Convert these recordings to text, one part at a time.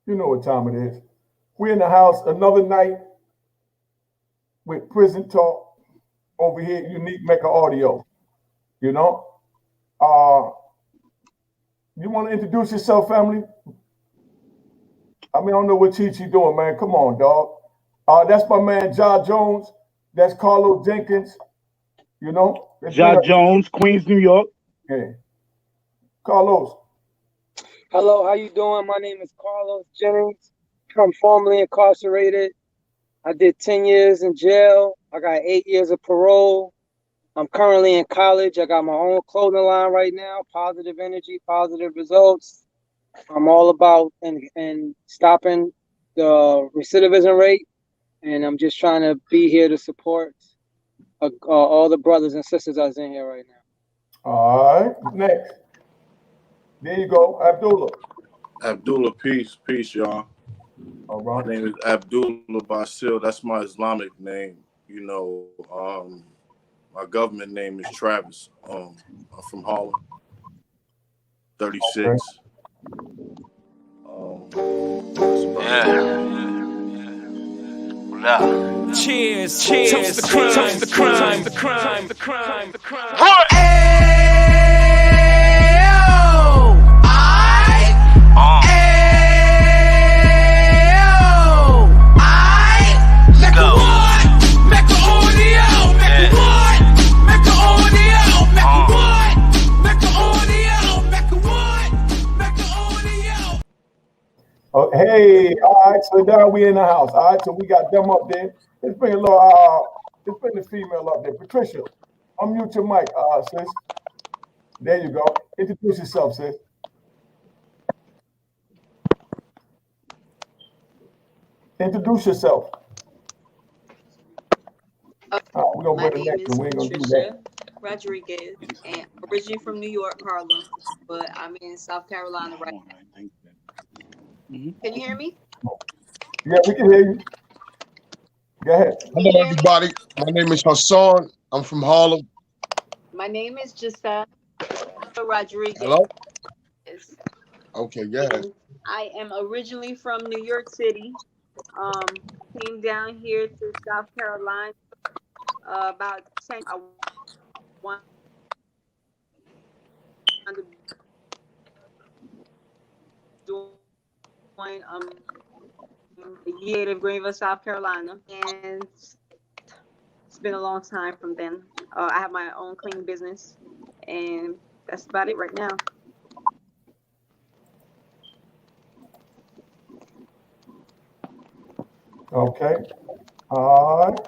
You know what time it is. We're in the house another night with Prison Talk over here at Unique Mecca Audio. You know, uh, you want to introduce yourself, family? I mean, I don't know what Chi doing, man. Come on, dog. That's my man, Ja Jones. That's Carlos Jenkins. You know, Ja Jones, Queens, New York. Yeah. Carlos. Hello, how you doing? My name is Carlos Jennings. I'm formerly incarcerated. I did 10 years in jail. I got 8 years of parole. I'm currently in college. I got my own clothing line right now. Positive energy, positive results. I'm all about and stopping the recidivism rate. And I'm just trying to be here to support all the brothers and sisters that's in here right now. All right, next. There you go, Abdullah. Abdullah, peace, y'all. All right. My name is Abdullah Basil. That's my Islamic name. You know, my government name is Travis. I'm from Harlem. 36. Cheers, toast the crime, toast the crime, the crime, the crime, the crime. What? Oh, hey, all right, so now we in the house. All right, so we got them up there. Let's bring a little, let's bring the female up there. Patricia, unmute your mic, sis. There you go. Introduce yourself, sis. Introduce yourself. We're gonna bring the next one. We ain't gonna do that. Rodriguez, and originally from New York, Harlem, but I'm in South Carolina right now. Can you hear me? Yeah, we can hear you. Go ahead. Hello, everybody. My name is Hassan. I'm from Harlem. My name is Giselle Rodriguez. Hello? Okay, go ahead. I am originally from New York City. Came down here to South Carolina about 10. I wanted to join a year in Greenville, South Carolina, and it's been a long time from then. I have my own cleaning business, and that's about it right now. Okay. All right.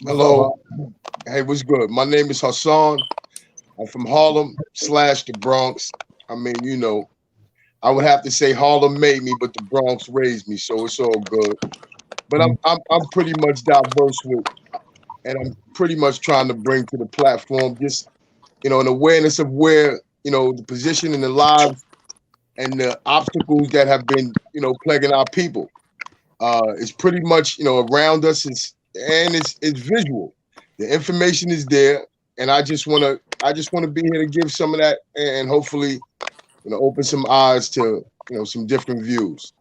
Hello. Hey, what's good? My name is Hassan. I'm from Harlem / the Bronx. I mean, you know, I would have to say Harlem made me, but the Bronx raised me, so it's all good. But I'm pretty much diverse with, and I'm pretty much trying to bring to the platform just, you know, an awareness of where, you know, the position in the lives and the obstacles that have been, you know, plaguing our people. It's pretty much, you know, around us, it's visual. The information is there, and I just want to be here to give some of that, and hopefully, you know, open some eyes to, you know, some different views.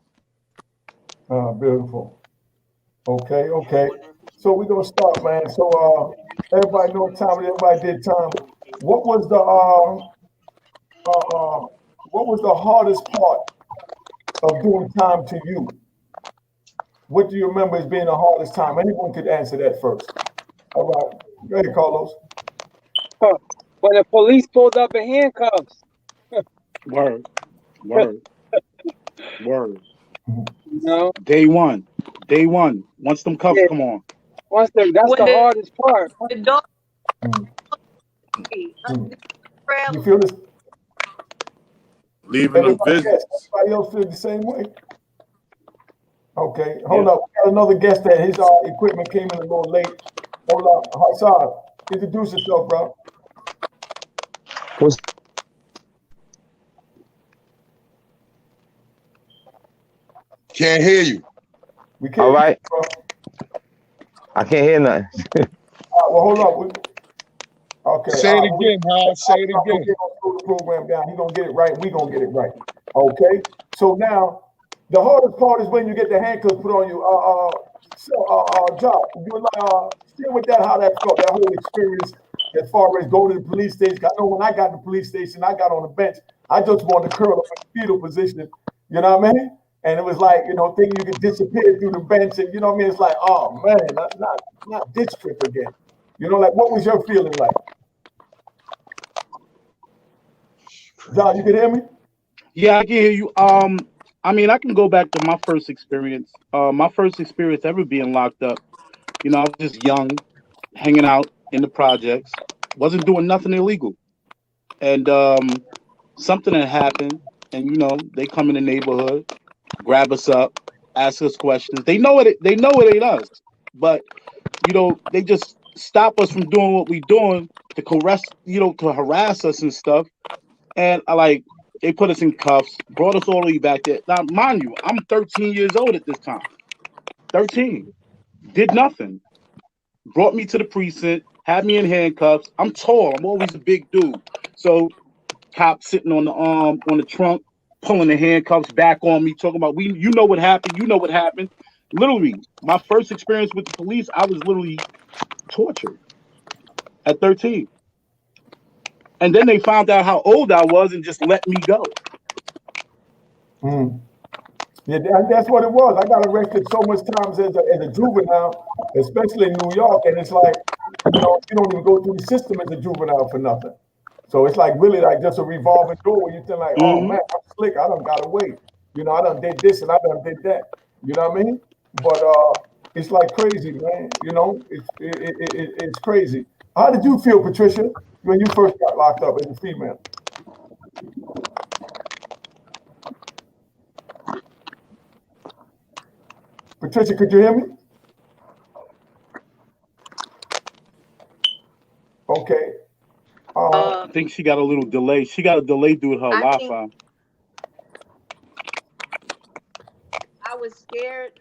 Beautiful. Okay. So we're gonna start, man. So everybody know time. Everybody did time. What was the hardest part of doing time to you? What do you remember as being the hardest time? Anyone could answer that first. All right. Go ahead, Carlos. When the police pulled up in handcuffs. Word. No. Day one. Once them cuffs come on. That's the hardest part. The dog. You feel this? Leaving them business. Everybody else feel the same way? Okay, hold up. We got another guest that his equipment came in a little late. Hold up. Hassan, introduce yourself, bro. Can't hear you. We can't. All right. I can't hear nothing. Well, hold up. Okay. Say it again, Hal. Say it again. We're gonna slow the program down. He's gonna get it right. We're gonna get it right. Okay, so now the hardest part is when you get the handcuffs put on you. Job, you share with that how that felt, that whole experience as far as going to the police station. I know when I got to the police station, I got on the bench. I just wanted to curl up in the fetal position. You know what I mean? And it was like, thinking you could disappear through the bench, and you know what I mean? It's like, oh man, not this trip again. Like what was your feeling like? John, you can hear me? Yeah, I can hear you. I mean, I can go back to my first experience. My first experience ever being locked up. I was just young, hanging out in the projects, wasn't doing nothing illegal, and something had happened, and they come in the neighborhood, grab us up, ask us questions. They know it. They know it ain't us, but they just stop us from doing what we doing to to harass us and stuff. And they put us in cuffs, brought us all the way back there. Now, mind you, I'm 13 years old at this time. 13, did nothing. Brought me to the precinct, had me in handcuffs. I'm tall. I'm always a big dude. So, cop sitting on the trunk, pulling the handcuffs back on me, talking about you know what happened. You know what happened. Literally, my first experience with the police, I was literally tortured at 13. And then they found out how old I was and just let me go. Mm. Yeah, that's what it was. I got arrested so much times as a juvenile, especially in New York, and it's like, you don't even go through the system as a juvenile for nothing. So it's like really like just a revolving door where you think like, oh man, I'm slick. I done got away. I done did this and I done did that. You know what I mean? But it's like crazy, man. It's crazy. How did you feel, Patricia, when you first got locked up as a female? Patricia, could you hear me? Okay. I think she got a little delay. She got a delay due to her Wi-Fi. I was scared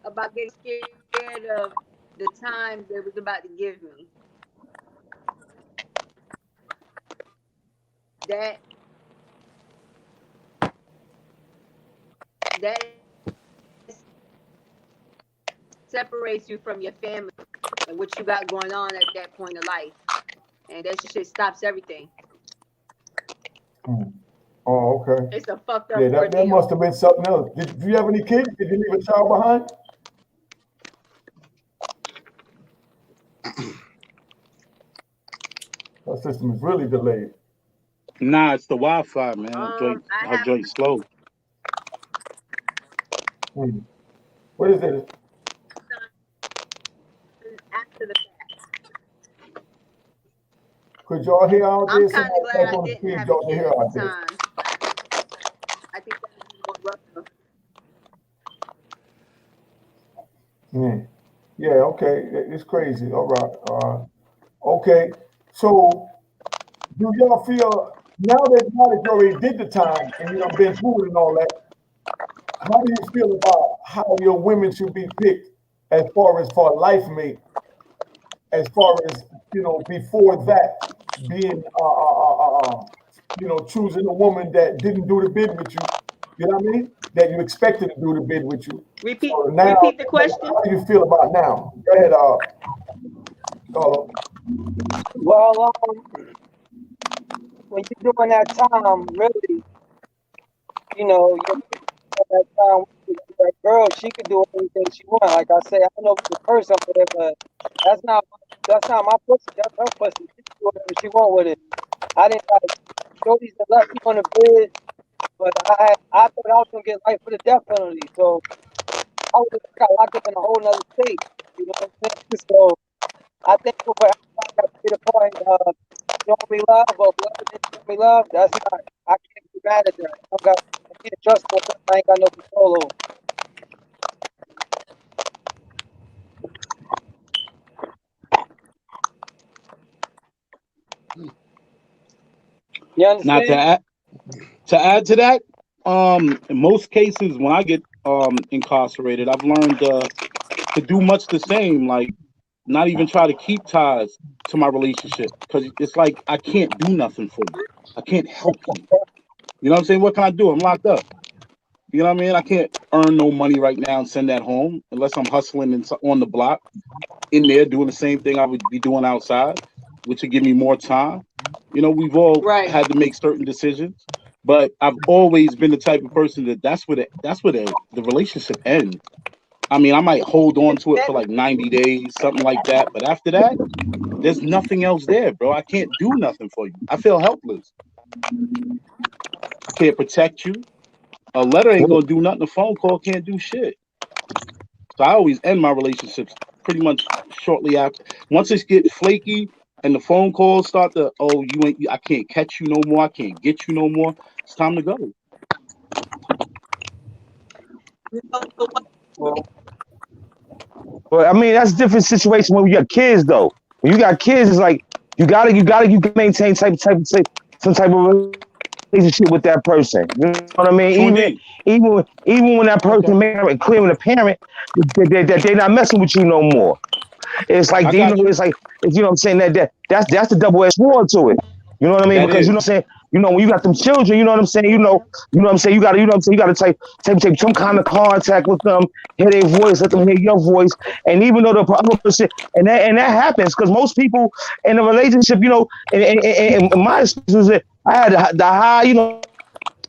about getting scared of the time they was about to give me. That separates you from your family and what you got going on at that point of life. And that shit stops everything. Oh, okay. It's a fucked up that must have been something else. Did you have any kids? Did you leave a child behind? That system is really delayed. Nah, it's the Wi-Fi, man. Her joint's slow. What is it? After the fact. Could y'all hear out there? I'm kind of glad I didn't have a kid at the time. I think that was more rougher. Yeah, okay. It's crazy. All right. Okay. So do y'all feel now that you already did the time and you done been through it and all that, how do you feel about how your women should be picked as far as for a life mate? As far as, before that being choosing a woman that didn't do the bid with you, you know what I mean? That you expected to do the bid with you. Repeat the question. How do you feel about now? Go ahead, Carlo. Well, when you're doing that time, really, you're that time with that girl, she could do anything she wants. Like I say, I don't know if it's a person or whatever, but that's not my pussy. That's her pussy. She can do whatever she want with it. I didn't Jody's the left me on the bed, but I thought I was gonna get life for the death penalty. So I would have got locked up in a whole nother state. You know what I'm saying? So I think for everybody got to be the point of showing me love or whoever didn't show me love, that's not, I can't be mad at that. I can't trust no something I ain't got no control over. You understand? Now to add to that, in most cases when I get incarcerated, I've learned to do much the same, like not even try to keep ties to my relationship, because it's like I can't do nothing for you. I can't help you. You know what I'm saying? What can I do? I'm locked up. You know what I mean? I can't earn no money right now and send that home unless I'm hustling on the block in there doing the same thing I would be doing outside, which would give me more time. You know, we've all Right. had to make certain decisions, but I've always been the type of person that's where the relationship ends. I mean, I might hold on to it for like 90 days, something like that, but after that, there's nothing else there, bro. I can't do nothing for you. I feel helpless. I can't protect you. A letter ain't gonna do nothing. A phone call can't do shit. So I always end my relationships pretty much shortly after. Once it gets flaky and the phone calls start to, oh, I can't catch you no more. I can't get you no more. It's time to go. But I mean, that's a different situation when you got kids, though. When you got kids, it's like you can maintain some type of relationship with that person. You know what I mean? Even when that person married, clear with a parent, they're not messing with you no more. It's like it's like you know what I'm saying that's the double-edged sword to it. You know what I mean? Because you know what I'm saying. You know when you got them children, you know what I'm saying. You know what I'm saying. You got to, you know what I'm saying. You got to take some kind of contact with them, hear their voice, let them hear your voice, and even though the other person and that happens because most people in a relationship, you know, in my experience, I had the high, you know.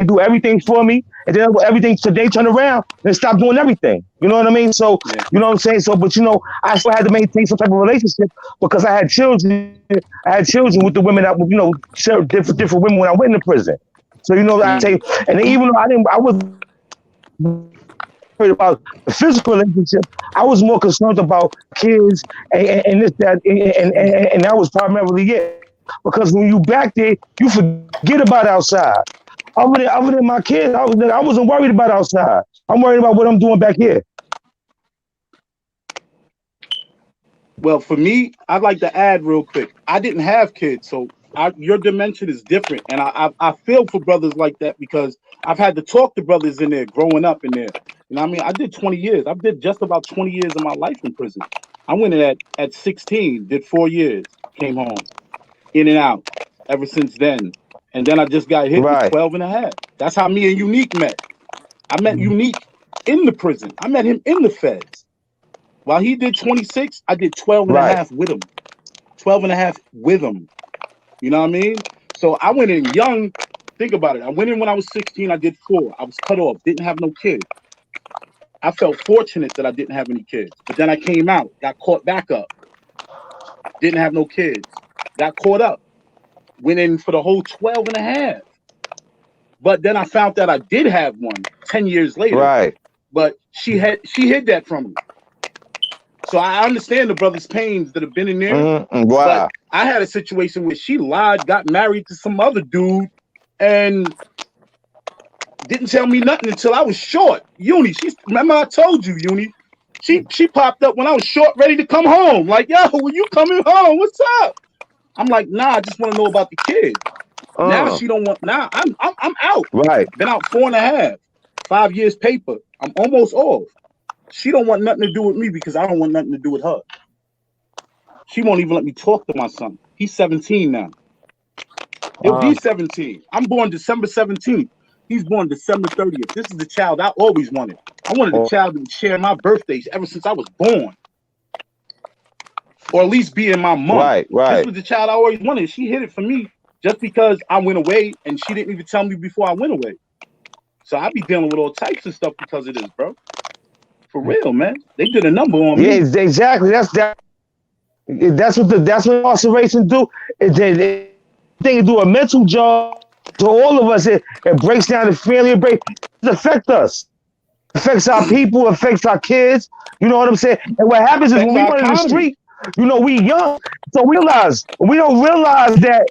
Do everything for me, and then everything today turn around and stop doing everything. You know what I mean? So you know what I'm saying. So, but you know, I still had to maintain some type of relationship because I had children. I had children with the women that you know different women when I went into prison. So you know, I say, and even though I was worried about the physical relationship, I was more concerned about kids and this that and that was primarily it. Because when you back there, you forget about outside. Other than my kids, I wasn't worried about outside. I'm worried about what I'm doing back here. Well, for me, I'd like to add real quick. I didn't have kids, so your dimension is different, and I feel for brothers like that because I've had to talk to brothers in there growing up in there. You know what I mean? I did 20 years. I did just about 20 years of my life in prison. I went in at 16, did 4 years, came home, in and out ever since then. And then I just got hit with 12 and a half. That's how me and Unique met. I met Unique in the prison. I met him in the feds. While he did 26, I did 12 and a half with him. 12 and a half with him. You know what I mean? So I went in young. Think about it. I went in when I was 16. I did 4. I was cut off. Didn't have no kids. I felt fortunate that I didn't have any kids. But then I came out. Got caught back up. Didn't have no kids. Got caught up. Went in for the whole 12 and a half. But then I found that I did have one 10 years later. Right. But she hid that from me. So I understand the brother's pains that have been in there. Wow. But I had a situation where she lied, got married to some other dude, and didn't tell me nothing until I was short. Remember I told you, Uni. She popped up when I was short, ready to come home. Like, yo, when you coming home? What's up? I'm like, nah, I just want to know about the kid. Now she don't want. Now I'm out. Right. Been out 4.5, 5 years paper. I'm almost off. She don't want nothing to do with me because I don't want nothing to do with her. She won't even let me talk to my son. He's 17 now. He'll be 17. I'm born December 17th. He's born December 30th. This is the child I always wanted. I wanted a child that would share my birthdays ever since I was born. Or at least be in my month. Right. This was the child I always wanted. She hid it from me just because I went away and she didn't even tell me before I went away. So I be dealing with all types of stuff because of this, bro. For real, man. They did a number on me. Yeah, exactly. That's what incarceration do. They do a mental job to all of us. It breaks down the family. It affects us. It affects our people. It affects our kids. You know what I'm saying? And what happens is when we run in the street, you know, we young, so we don't realize that.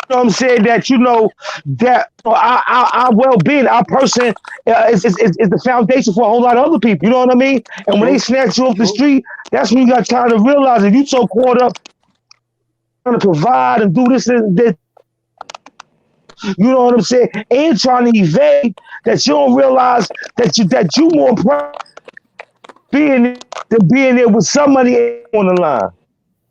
You know what I'm saying? That you know that our well-being, our person is the foundation for a whole lot of other people. You know what I mean? And when they snatch you off the street, that's when you got time to realize if you so caught up trying to provide and do this and that, you know what I'm saying, and trying to evade, that you don't realize that you more proud being there with somebody on the line.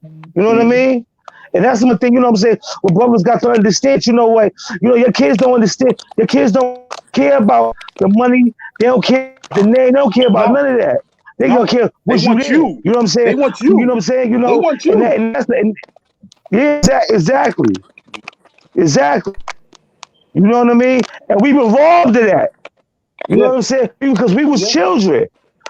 You know what I mean? And that's one thing, you know what I'm saying? What brothers got to understand, you know what? You know, your kids don't understand. Your kids don't care about the money. They don't care about the name. They don't care about No, none of that. They don't no. care They what's you want there. You you. know what I'm saying? They want You know you. what I'm saying? You They know, want and you. that's yeah, exactly. Exactly. You know what I mean? And we've evolved to that. You know Yeah, what I'm saying? Because we was yeah, children.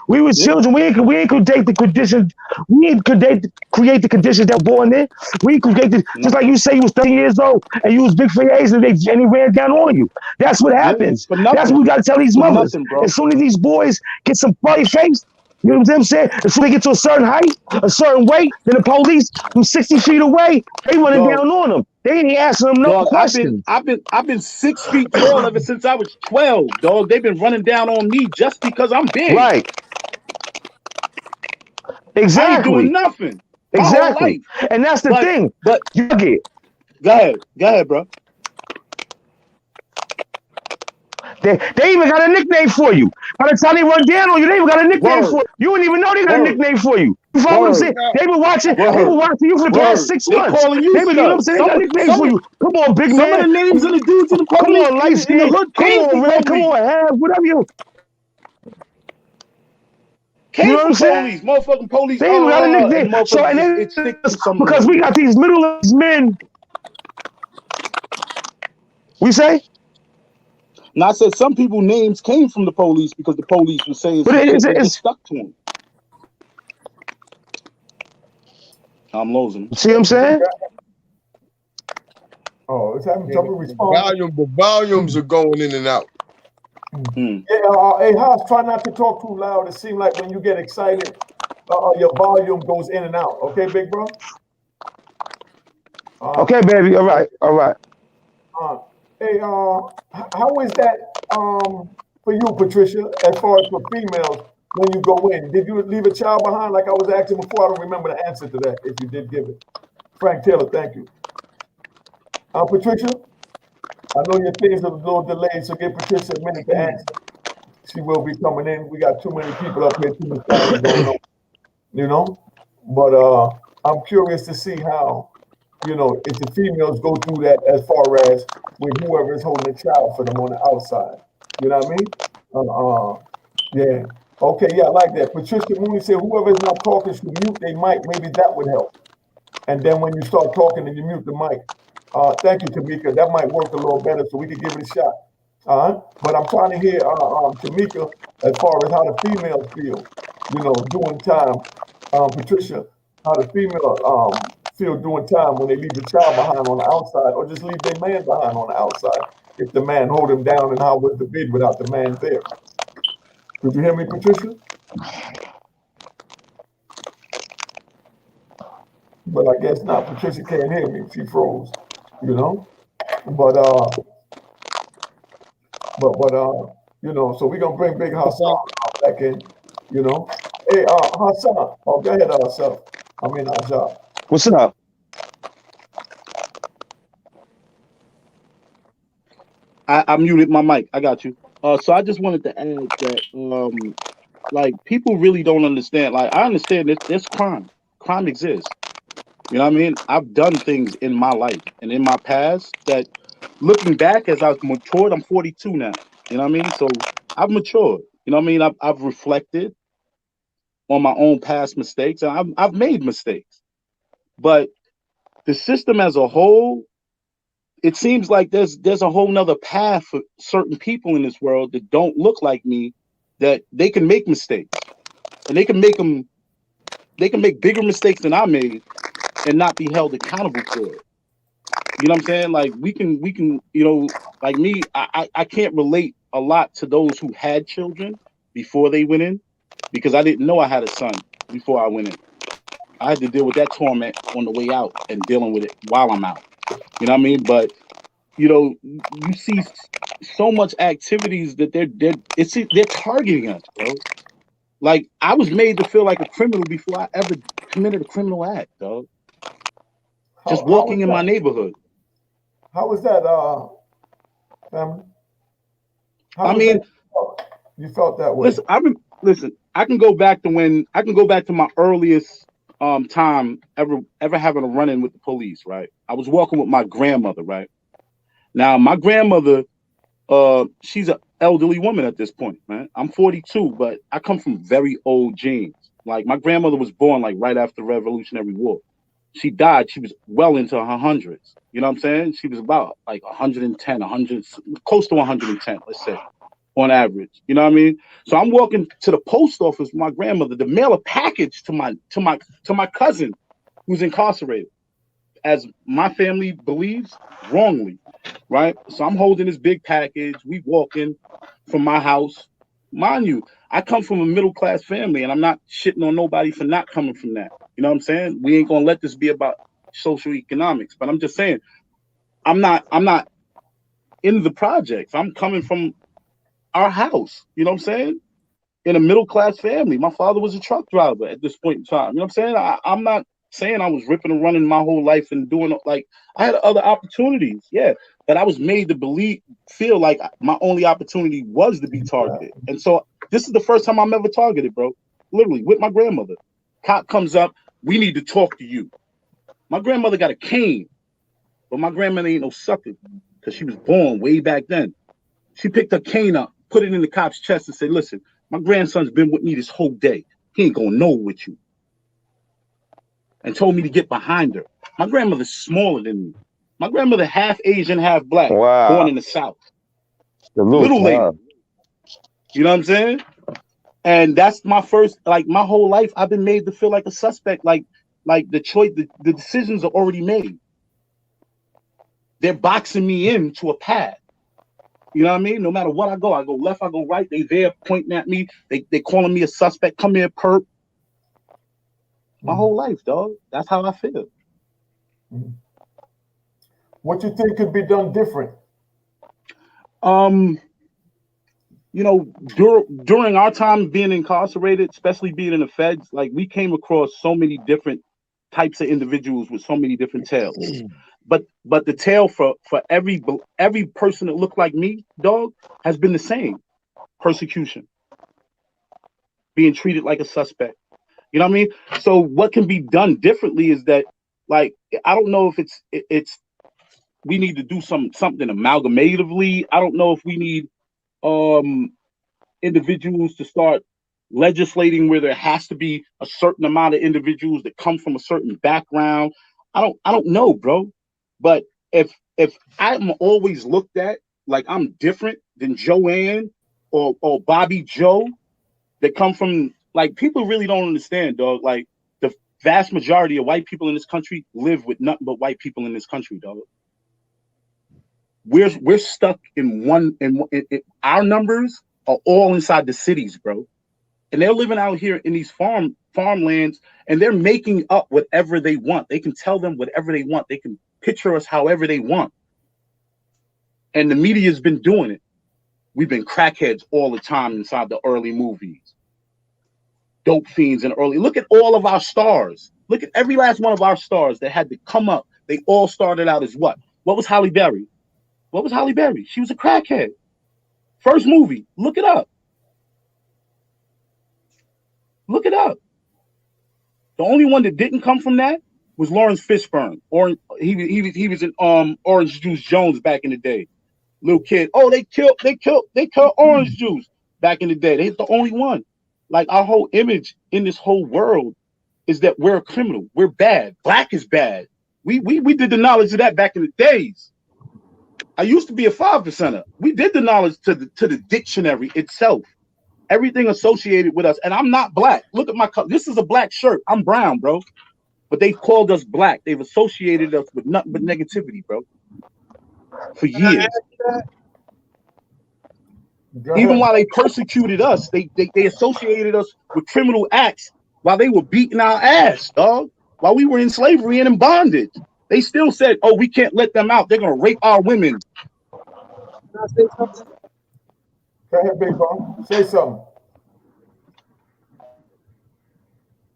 We was yeah. children. We ain't create the conditions. We ain't create the conditions that were born in. We create the, just No, like you say you was 13 years old and you was big for your age and he ran down on you. That's what yeah. happens. For That's what nothing. we gotta tell these For mothers. nothing, bro. As soon as these boys get some funny face, you know what I'm saying? As soon as they get to a certain height, a certain weight, then the police from 60 feet away, they running Dog, down on them. They ain't asking them no dog. questions. I've been 6 feet tall ever since I was 12. Dog, they've been running down on me just because I'm big. Right. I ain't doing Exactly. nothing my whole Exactly. life. And that's the But thing. but You get go ahead, bro. they even got a nickname for you. By the time they run down on you, they even got a nickname Word, for you. You don't even know they got a word, nickname for you. You follow what I'm saying? word, Now, They've been word, watching you for the past word. 6 They months. calling you They've been, you know what I'm stuff. saying? They got a nickname for you. Come on, big Some of man. the names of the dudes in the Come police on, light in the skin. hood Come came on, from red. Come police. on, half, whatever you Came know what I'm from saying? police. Motherfucking police. They even got a And nickname. So motherfuckers and just it stick to something because else. we got these middle-aged men, we say, And I said some people names came from the police because the police was saying but some shit that just it's stuck to them. I'm losing. see what I'm saying? Oh, it's having yeah, trouble responding. the volumes are going in and out. Mm. Yeah, hey, House, try not to talk too loud. It seems like when you get excited, your volume goes in and out. Okay, big bro? Uh, Okay, baby. All right. All right. uh, hey, how is that for you, Patricia, as far as for females when you go in? Did you leave a child behind like I was asking before? I don't remember the answer to that if you did give it. Frank Taylor, thank you. Patricia, I know your things are a little delayed, so give Patricia a minute to answer. She will be coming in. We got too many people up here, too much things going on, you know? But I'm curious to see how, if the females go through that as far as with whoever is holding the child for them on the outside. You know what I mean? Yeah. Okay, yeah, I like that. Patricia Mooney said whoever is not talking should mute their mic. Maybe that would help. And then when you start talking and you mute the mic. Thank you, Tamika. That might work a little better so we could give it a shot. But I'm trying to hear Tamika as far as how the females feel, doing time. Patricia, how the female feel doing time when they leave the child behind on the outside or just leave their man behind on the outside if the man hold him down, and how was the bid without the man there? Did you hear me, Patricia? But I guess not. Patricia can't hear me. She froze, you know. But so we're gonna bring Big Hassan back in, you know. Hey, Hassan, go ahead, Self. I mean, Ajah. What's up? I muted my mic. I got you. So I just wanted to add that like people really don't understand. Like I understand this crime. Crime exists. You know what I mean? I've done things in my life and in my past that looking back as I've matured, I'm 42 now. You know what I mean? So I've matured. You know what I mean? I've reflected on my own past mistakes and I've made mistakes. But the system as a whole, it seems like there's a whole nother path for certain people in this world that don't look like me, that they can make mistakes and they can make bigger mistakes than I made and not be held accountable for it. You know what I'm saying? Like we can, like me, I can't relate a lot to those who had children before they went in because I didn't know I had a son before I went in. I had to deal with that torment on the way out and dealing with it while I'm out. You know what I mean? But you see so much activities that they're targeting us, bro. Like I was made to feel like a criminal before I ever committed a criminal act, dog. Just How was walking in my that? neighborhood. How was that, family? How I was that mean, you felt that way? listen, listen. I can go back to my earliest time ever having a run-in with the police, right? I was walking with my grandmother, right? Now my grandmother, she's an elderly woman at this point, man. I'm 42, but I come from very old genes. Like my grandmother was born like right after the Revolutionary War. She died, she was well into her hundreds. You know what I'm saying? She was about like 110, 100, close to 110, let's say, on average. You know what I mean? So I'm walking to the post office with my grandmother to mail a package to my cousin who's incarcerated, as my family believes wrongly, right? So I'm holding this big package. We walking from my house. Mind you, I come from a middle class family, and I'm not shitting on nobody for not coming from that. You know what I'm saying? We ain't gonna let this be about social economics, but I'm just saying, I'm not in the projects. I'm coming from our house. You know what I'm saying? In a middle class family. My father was a truck driver at this point in time. You know what I'm saying? I'm not saying I was ripping and running my whole life and doing, like, I had other opportunities, yeah, but I was made to feel like my only opportunity was to be targeted. And so this is the first time I'm ever targeted, bro. Literally with my grandmother. Cop comes up, we need to talk to you. My grandmother got a cane, but my grandmother ain't no sucker because she was born way back then. She picked her cane up, put it in the cop's chest and said, listen, my grandson's been with me this whole day. He ain't gonna know with you. And told me to get behind her. My grandmother's smaller than me. My grandmother half Asian, half black, born in the South. Little lady. You know what I'm saying? And that's my first, like my whole life, I've been made to feel like a suspect. Like the choice, the decisions are already made. They're boxing me into a path. You know what I mean? No matter what I go left, I go right. They there pointing at me. They calling me a suspect. Come here, perp. My whole life, dog. That's how I feel. What you think could be done different? You know, during our time being incarcerated, especially being in the feds, like we came across so many different types of individuals with so many different tales. But the tale for every person that looked like me, dog, has been the same. Persecution. Being treated like a suspect. You know what I mean? So what can be done differently is that, like, I don't know if it's we need to do something amalgamatively. I don't know if we need individuals to start legislating where there has to be a certain amount of individuals that come from a certain background. I don't know, bro. But if I'm always looked at like I'm different than Joanne or Bobby Joe that come from, like, people really don't understand, dog. Like the vast majority of white people in this country live with nothing but white people in this country, dog. We're stuck in our numbers are all inside the cities, bro. And they're living out here in these farmlands, and they're making up whatever they want. They can tell them whatever they want. They can picture us however they want. And the media's been doing it. We've been crackheads all the time inside the early movies. Dope fiends and early. Look at all of our stars. Look at every last one of our stars that had to come up. They all started out as what? What was Halle Berry? What was Halle Berry? She was a crackhead. First movie. Look it up. Look it up. The only one that didn't come from that was Lawrence Fishburne. Or he was in Orange Juice Jones back in the day. Little kid. Oh, they killed Orange Juice back in the day. They're the only one. Like, our whole image in this whole world is that we're a criminal. We're bad. Black is bad. We did the knowledge of that back in the days. I used to be a 5%er. We did the knowledge to the dictionary itself. Everything associated with us. And I'm not black. Look at my color. This is a black shirt. I'm brown, bro. But they've called us black. They've associated us with nothing but negativity, bro. For years. Even while they persecuted us, they associated us with criminal acts while they were beating our ass, dog. While we were in slavery and in bondage. They still said, oh, we can't let them out. They're going to rape our women. Can I say something? Go ahead, Big Bro. Say something.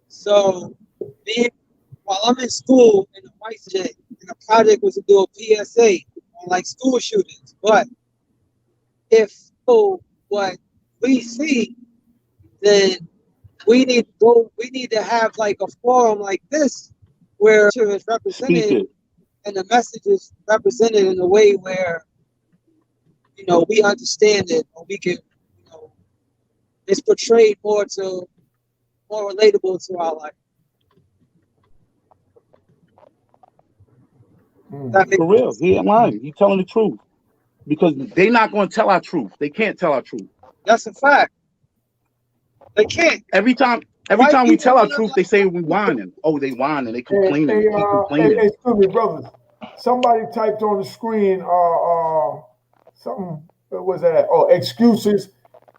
So, while I'm in school in the white jet, and the project was to do a PSA on like school shootings. But if what we see, then we need to have like a forum like this where it's Speak represented it. and the message is represented in a way where, you know, we understand it, or we can, you know, it's portrayed more relatable to our life. That makes For real. sense. He ain't lying. He telling the truth. Because they not going to tell our truth. They can't tell our truth. That's a fact. They can't. Every time White we people tell our want to truth, they say we whining. Oh, they whining. They complaining. They keep complaining. Excuse me, brothers. Somebody typed on the screen, something. What was that? Oh, excuses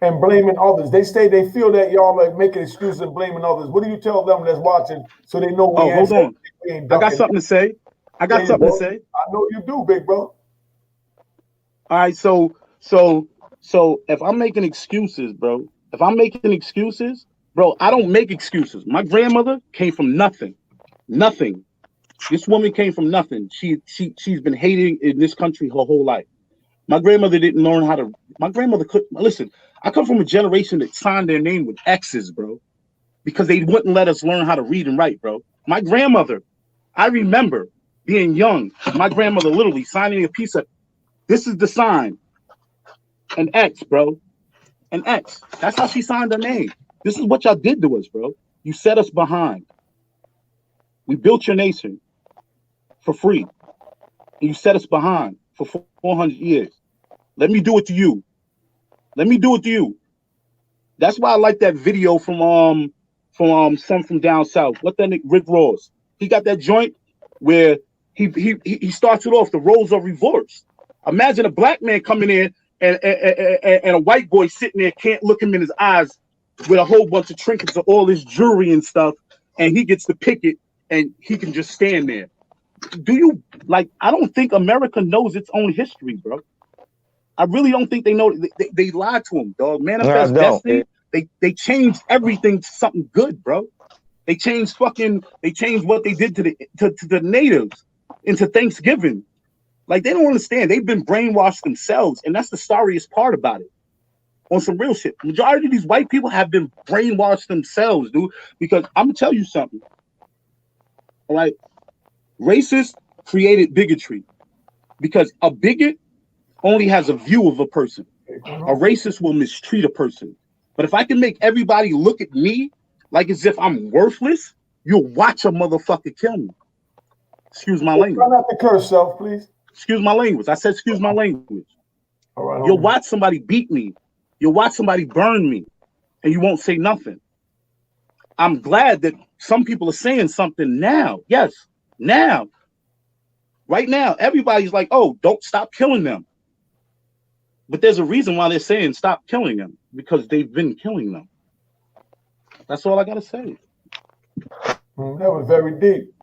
and blaming others. They feel that y'all are making excuses and blaming others. What do you tell them that's watching so they know we Oh, hold on. ain't I got ducking? something to say. I got something to say. I know you do, big bro. All right, so if I'm making excuses, bro, bro, I don't make excuses. My grandmother came from nothing. Nothing. This woman came from nothing. She's been hating in this country her whole life. My grandmother didn't learn how to. My grandmother could listen. I come from a generation that signed their name with X's, bro, because they wouldn't let us learn how to read and write, bro. My grandmother, I remember being young. My grandmother literally signing a piece of. This is the sign. An X, bro. An X. That's how she signed her name. This is what y'all did to us, bro. You set us behind. We built your nation for free. And you set us behind for 400 years. Let me do it to you. Let me do it to you. That's why I like that video from some from down south. What that nigga Rick Ross? He got that joint where he starts it off. The roles are reversed. Imagine a black man coming in and a white boy sitting there can't look him in his eyes with a whole bunch of trinkets of all his jewelry and stuff, and he gets to pick it and he can just stand there. Do you like? I don't think America knows its own history, bro. I really don't think they know. They lied to him, dog. Manifest Destiny. They changed everything to something good, bro. They changed what they did to the natives into Thanksgiving. Like, they don't understand. They've been brainwashed themselves, and that's the sorriest part about it. On some real shit, majority of these white people have been brainwashed themselves, dude. Because I'm gonna tell you something. All right, racists created bigotry because a bigot only has a view of a person. A racist will mistreat a person. But if I can make everybody look at me like as if I'm worthless, you'll watch a motherfucker kill me. Excuse my language. Try not to curse, self, please. Excuse my language. I said excuse my language. All right. You'll watch somebody beat me. You'll watch somebody burn me, and you won't say nothing. I'm glad that some people are saying something now. Yes, now. Right now, everybody's like, oh, don't stop killing them. But there's a reason why they're saying stop killing them, because they've been killing them. That's all I got to say. That was very deep.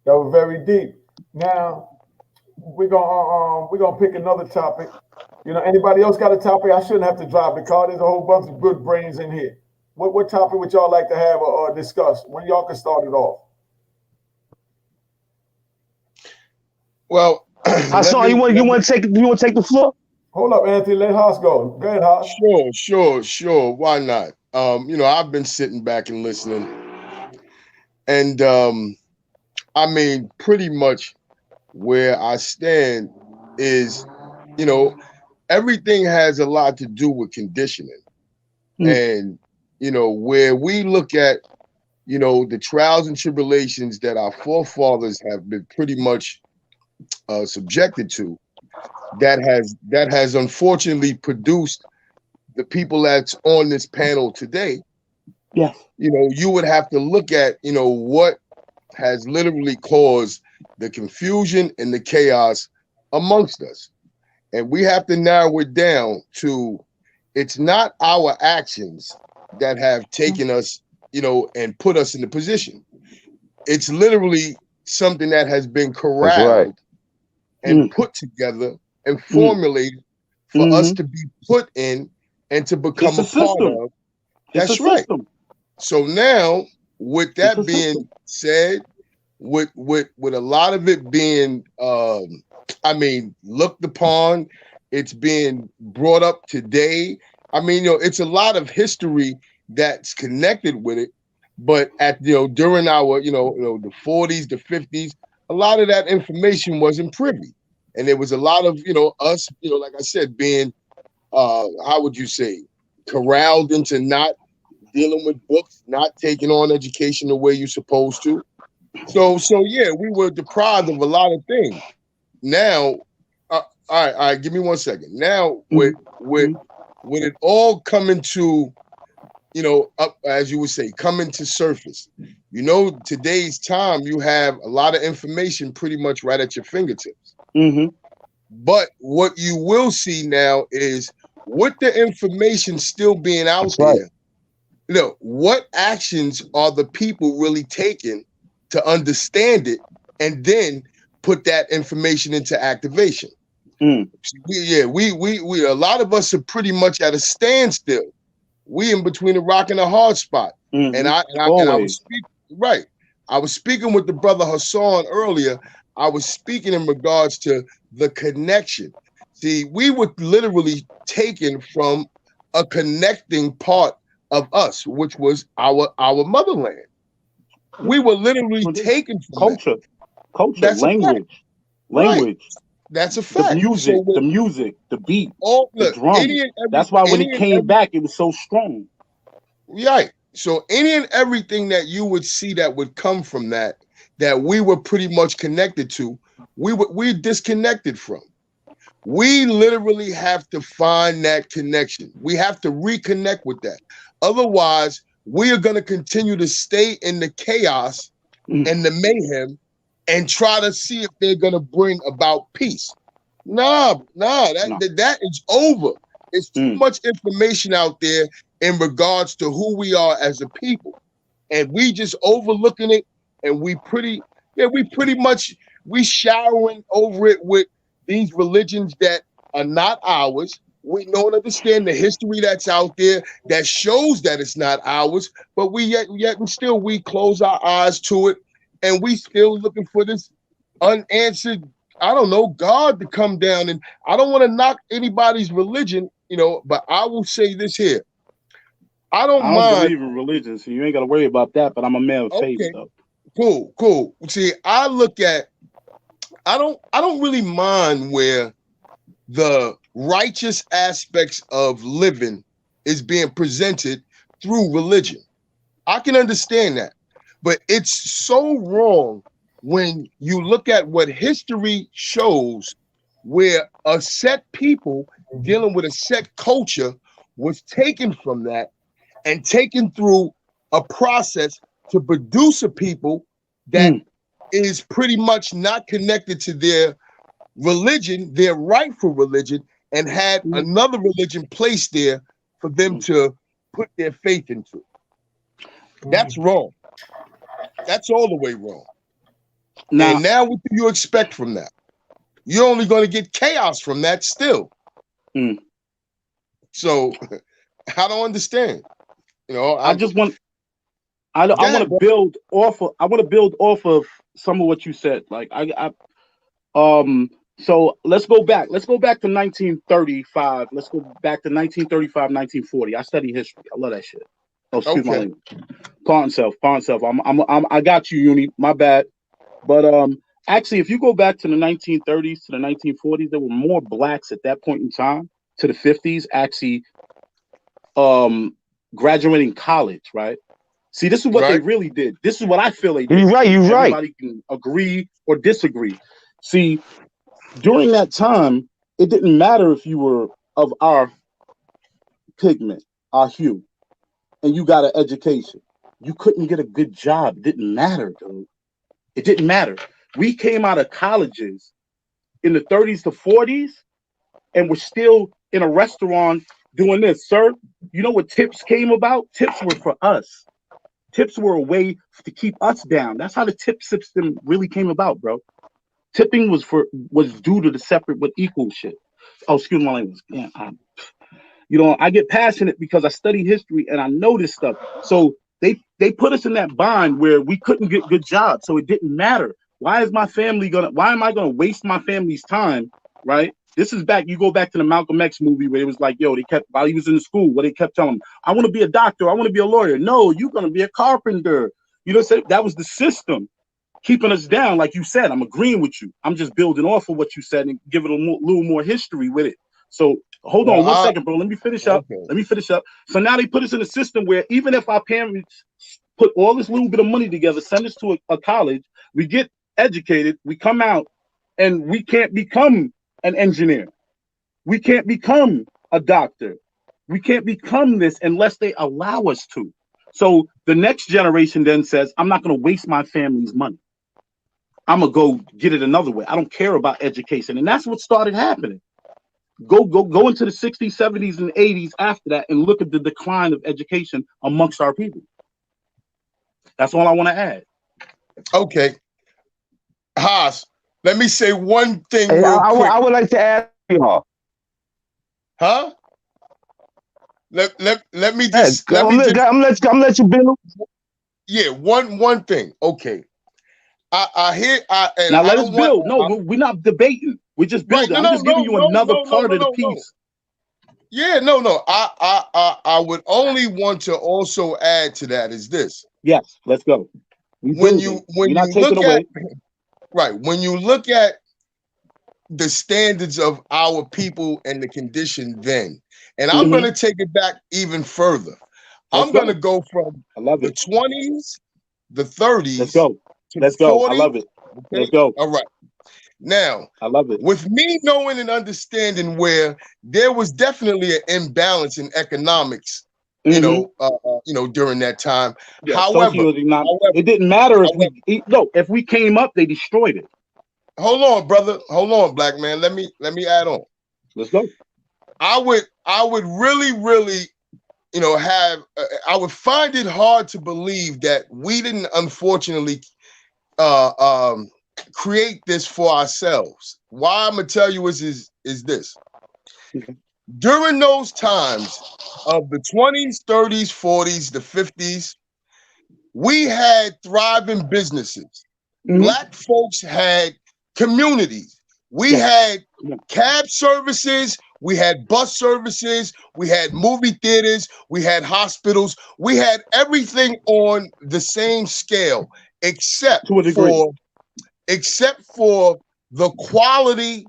That was very deep. Now, we're gonna pick another topic. You know, anybody else got a topic? I shouldn't have to drop the card. There's a whole bunch of good brains in here. What topic would y'all like to have or discuss? When y'all can start it off. Well, Hassan, you want to take the floor? Hold up, Anthony. Let Haas go. Go ahead, Haas. Sure. Why not? You know, I've been sitting back and listening, and I mean, pretty much where I stand is, you know, everything has a lot to do with conditioning. And, you know, where we look at, you know, the trials and tribulations that our forefathers have been pretty much subjected to, that has unfortunately produced the people that's on this panel today. Yes. You know, you would have to look at, you know, what has literally caused the confusion and the chaos amongst us. And we have to narrow it down to, it's not our actions that have taken us, you know, and put us in the position. It's literally something that has been corralled and put together and formulated for us to be put in and to become a part of. That's right. So now, with that being said, with a lot of it being, I mean, looked upon, it's being brought up today. I mean, you know, it's a lot of history that's connected with it. But at during our the 40s, the 50s, a lot of that information wasn't privy, and there was a lot of us like I said, being how would you say, corralled into not dealing with books, not taking on education the way you're supposed to. So yeah, we were deprived of a lot of things. Now, all right, give me 1 second. Now, with it all coming to, up, as you would say, coming to surface, today's time, you have a lot of information pretty much right at your fingertips. But what you will see now is, with the information still being out there, what actions are the people really taking to understand it and then put that information into activation? We a lot of us are pretty much at a standstill. We in between a rock and a hard spot. And I was speaking, right. I was speaking with the brother Hassan earlier. I was speaking in regards to the connection. See, we were literally taken from a connecting part of us, which was our motherland. We were literally taken from culture, That's language. Right. That's a fact. The music, the beat, the drum. That's why when it came back, it was so strong. Right. So any and everything that you would see that would come from that we were pretty much connected to, we're disconnected from. We literally have to find that connection. We have to reconnect with that. Otherwise, we are going to continue to stay in the chaos and the mayhem and try to see if they're going to bring about peace. That is over. It's too much information out there in regards to who we are as a people. And we just overlooking it, and we showering over it with these religions that are not ours. We don't understand the history that's out there that shows that it's not ours, but we close our eyes to it, and we still looking for this unanswered, God to come down. And I don't want to knock anybody's religion, but I will say this here. I don't believe in religion, so you ain't got to worry about that, but I'm a man of faith, though. Cool. See, I don't really mind where the righteous aspects of living is being presented through religion. I can understand that, but it's so wrong when you look at what history shows, where a set people dealing with a set culture was taken from that and taken through a process to produce a people that is pretty much not connected to their religion, their rightful religion, and had another religion placed there for them to put their faith into. That's wrong. That's all the way wrong. Now what do you expect from that? You're only going to get chaos from that still. So I don't understand. I want to build off of some of what you said. Like so let's go back. Let's go back to 1935. Let's go back to 1935, 1940. I study history. I love that shit. Oh, excuse my language. Pardon self. I got you, Uni. My bad. But actually, if you go back to the 1930s to the 1940s, there were more blacks at that point in time, to the 50s, actually graduating college, right? See, this is what they really did. This is what I feel they did. You're right. Everybody can agree or disagree. See, during that time, it didn't matter if you were of our pigment, our hue, and you got an education. You couldn't get a good job. It didn't matter, dude. It didn't matter. We came out of colleges in the 30s to 40s, and we're still in a restaurant doing this. Sir, you know what tips came about? Tips were for us. Tips were a way to keep us down. That's how the tip system really came about, bro. Tipping was due to the separate but equal shit. Oh, excuse my language. Yeah, I get passionate because I study history and I know this stuff. So they put us in that bind where we couldn't get good jobs, so it didn't matter. Why am I gonna waste my family's time, right? This is back. You go back to the Malcolm X movie where it was like, yo, they kept while he was in the school, where they kept telling him, I want to be a doctor, I want to be a lawyer. No, you're gonna be a carpenter. You know, so that was the system keeping us down. Like you said, I'm agreeing with you. I'm just building off of what you said and give it a little more history with it. So hold on one second, bro. Let me finish up. Okay. Let me finish up. So now they put us in a system where even if our parents put all this little bit of money together, send us to a college, we get educated, we come out, and we can't become an engineer. We can't become a doctor. We can't become this unless they allow us to. So the next generation then says, I'm not going to waste my family's money. I'm going to go get it another way. I don't care about education. And that's what started happening. Go into the 60s, 70s, and 80s after that and look at the decline of education amongst our people. That's all I want to add. Okay. Haas, let me say one thing Hey, real quick. I would like to ask y'all. Huh? Let me Hey, just I'm gonna let you build. yeah, one thing. Okay. I hear and Now I let us don't build. want, No, we're not debating. We're just right, building. I'm just giving you another part of the piece. Yeah, no. I would only want to also add to that is this. Yes, let's go. When you look at right, when you look at the standards of our people and the condition then, and I'm going to take it back even further. I'm going to go from the 20s, the 30s, let's go. To let's the 40s. I love it. Okay? Let's go. All right. Now, I love it. With me knowing and understanding where there was definitely an imbalance in economics, you know, during that time. Yeah, however, it didn't matter if we came up, they destroyed it. Hold on, brother. Hold on, black man. Let me add on. Let's go. I would really, you know, I would find it hard to believe that we didn't unfortunately create this for ourselves. Why I'm gonna tell you is this. During those times of the 20s, 30s, 40s, the 50s, we had thriving businesses. Black folks had communities. We had cab services, we had bus services, we had movie theaters, we had hospitals, we had everything on the same scale, except for the quality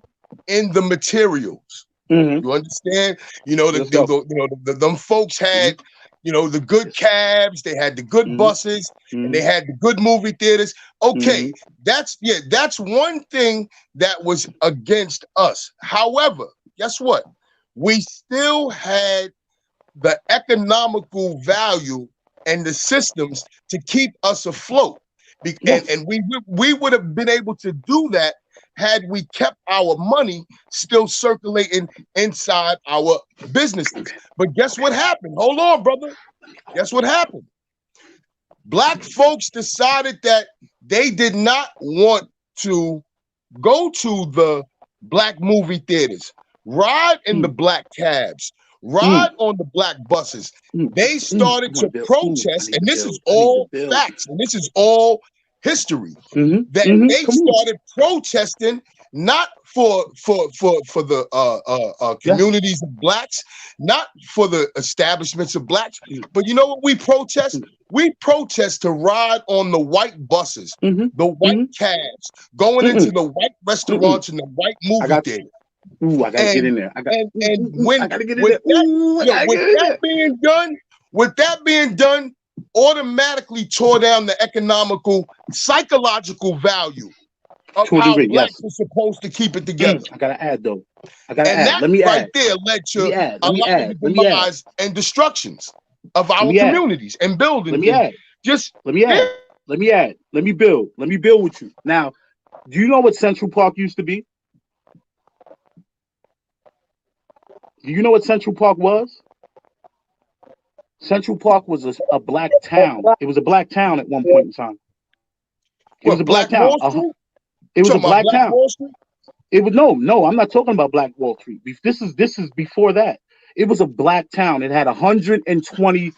in the materials. You understand? You know, them folks had, you know, the good cabs, they had the good buses, and they had the good movie theaters. Okay, that's one thing that was against us. However, guess what? We still had the economical value and the systems to keep us afloat. And we would have been able to do that had we kept our money still circulating inside our businesses. But guess what happened? Hold on, brother. Guess what happened? Black folks decided that they did not want to go to the black movie theaters, ride in the black cabs, ride on the black buses. They started to protest, and this is all facts, and this is all history. That they started protesting not for the communities of blacks, not for the establishments of blacks, but you know what we protest? We protest to ride on the white buses, the white cabs, going into the white restaurants and the white movie theaters. Ooh, I gotta get in there. With that being done, automatically tore down the economical, psychological value of how blacks were supposed to keep it together. I gotta add though. Let me add. There led to a lot of the demise and destructions of our communities and buildings. Let me add. Let me build with you. Now, do you know what Central Park used to be? Do you know what Central Park was? Central Park was a black town. It was a black town at one point in time. It was a black town. It was a black town. It was no. I'm not talking about Black Wall Street. This is before that. It was a black town. It had 120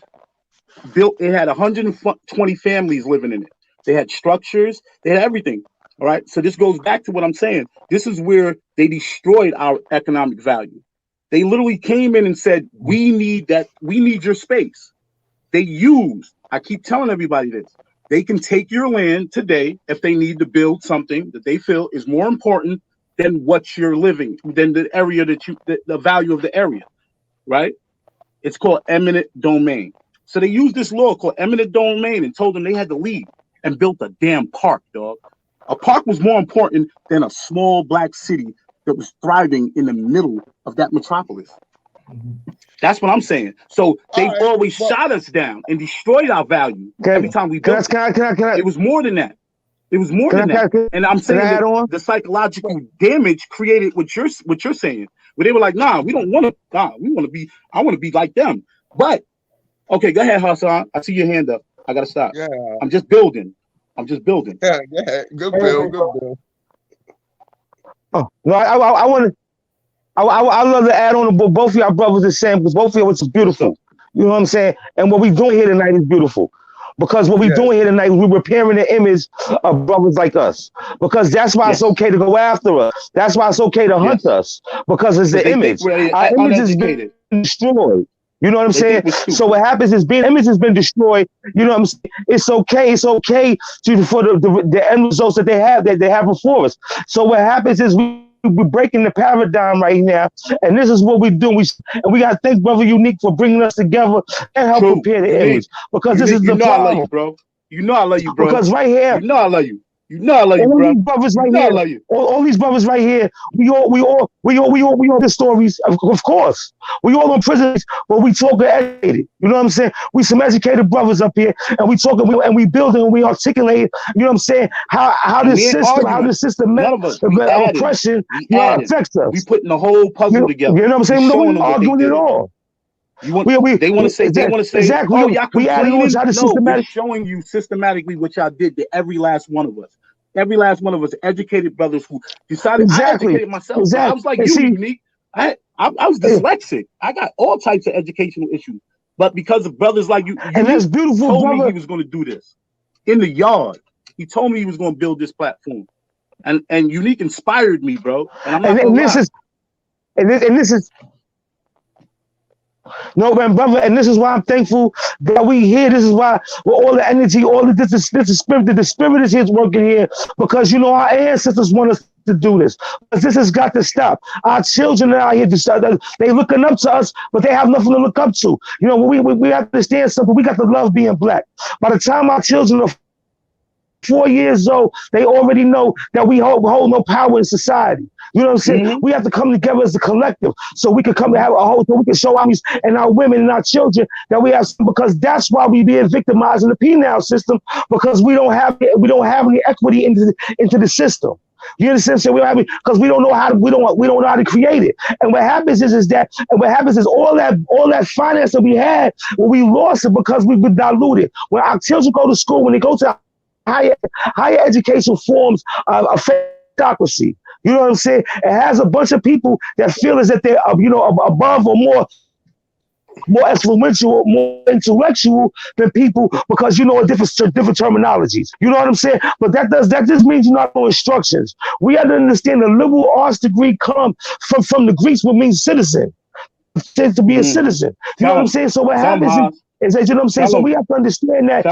built. It had 120 families living in it. They had structures. They had everything. All right. So this goes back to what I'm saying. This is where they destroyed our economic value. They literally came in and said, we need your space. They used, I keep telling everybody this, they can take your land today if they need to build something that they feel is more important than what you're living, than the area the value of the area, right? It's called eminent domain. So they used this law called eminent domain and told them they had to leave and built a damn park, dog. A park was more important than a small black city that was thriving in the middle of that metropolis. That's what I'm saying. So they've always shot us down and destroyed our value every time we built it. It was more than that. It was more than that. And I'm saying that the psychological damage created what you're saying. Where they were like, nah, we don't want to. Nah, I want to be like them. But okay, go ahead, Hassan. I see your hand up. I gotta stop. Yeah. I'm just building. Yeah. Good bill. Oh no, I want to. I love to add on to both of y'all brothers and Sam, because both of y'all was beautiful. You know what I'm saying? And what we doing here tonight is beautiful. Because what we doing here tonight, we're repairing the image of brothers like us. Because that's why it's okay to go after us. That's why it's okay to hunt us. Because it's the image. Our image has been destroyed. You know what I'm saying? So what happens is image has been destroyed. You know what I'm saying? It's okay for the end results that they have before us. So what happens is we're breaking the paradigm right now, and this is what we do. We got to thank Brother Unique for bringing us together and help prepare the image, because this is the problem. I love you, bro. You know I love you, bro. Because right here, you know I love you. You know I love you, bro. These brothers right here, all these brothers right here, we all the stories, of course. We all in prison, but we talk educated. You know what I'm saying? We some educated brothers up here, and we talk and we build and we articulate. You know what I'm saying? How the system oppression affects us. We putting the whole puzzle together. You know what I'm saying? No one's arguing at all. They want to say, exactly. Oh, y'all complaining? We're showing you systematically what y'all did to every last one of us. Every last one of us, educated brothers who decided. I educated myself. I was like Unique. I was dyslexic. I got all types of educational issues. But because of brothers like you, and that's beautiful, told brother. me he was going to do this in the yard. He told me he was going to build this platform, and Unique inspired me, bro. And I'm not gonna lie. This is. No, man, brother, and this is why I'm thankful that we here. This is why with all the energy, all of this spirit, the spirit is here working here, because you know our ancestors want us to do this. But this has got to stop. Our children are out here they looking up to us, but they have nothing to look up to. You know, we have to understand something. We got to love being black. By the time our children are 4 years old, they already know that we hold no power in society. You know what I'm saying? Mm-hmm. We have to come together as a collective so we can come to have so we can show our and our women and our children that we have, because that's why we being victimized in the penal system, because we don't have any equity into the system. You understand? So we don't have, because we don't know how to create it. And what happens is all that finance that we had, we lost it because we've been diluted. When our children go to school, when they go to higher education forms of factocracy. You know what I'm saying? It has a bunch of people that feel as if they're above or more influential, more intellectual than people, because different terminologies. You know what I'm saying? But that just means you not know instructions. We have to understand the liberal arts degree come from the Greeks, what means citizen. To be a citizen. You know what I'm saying? So what happens is, you know what I'm saying? So we have to understand that,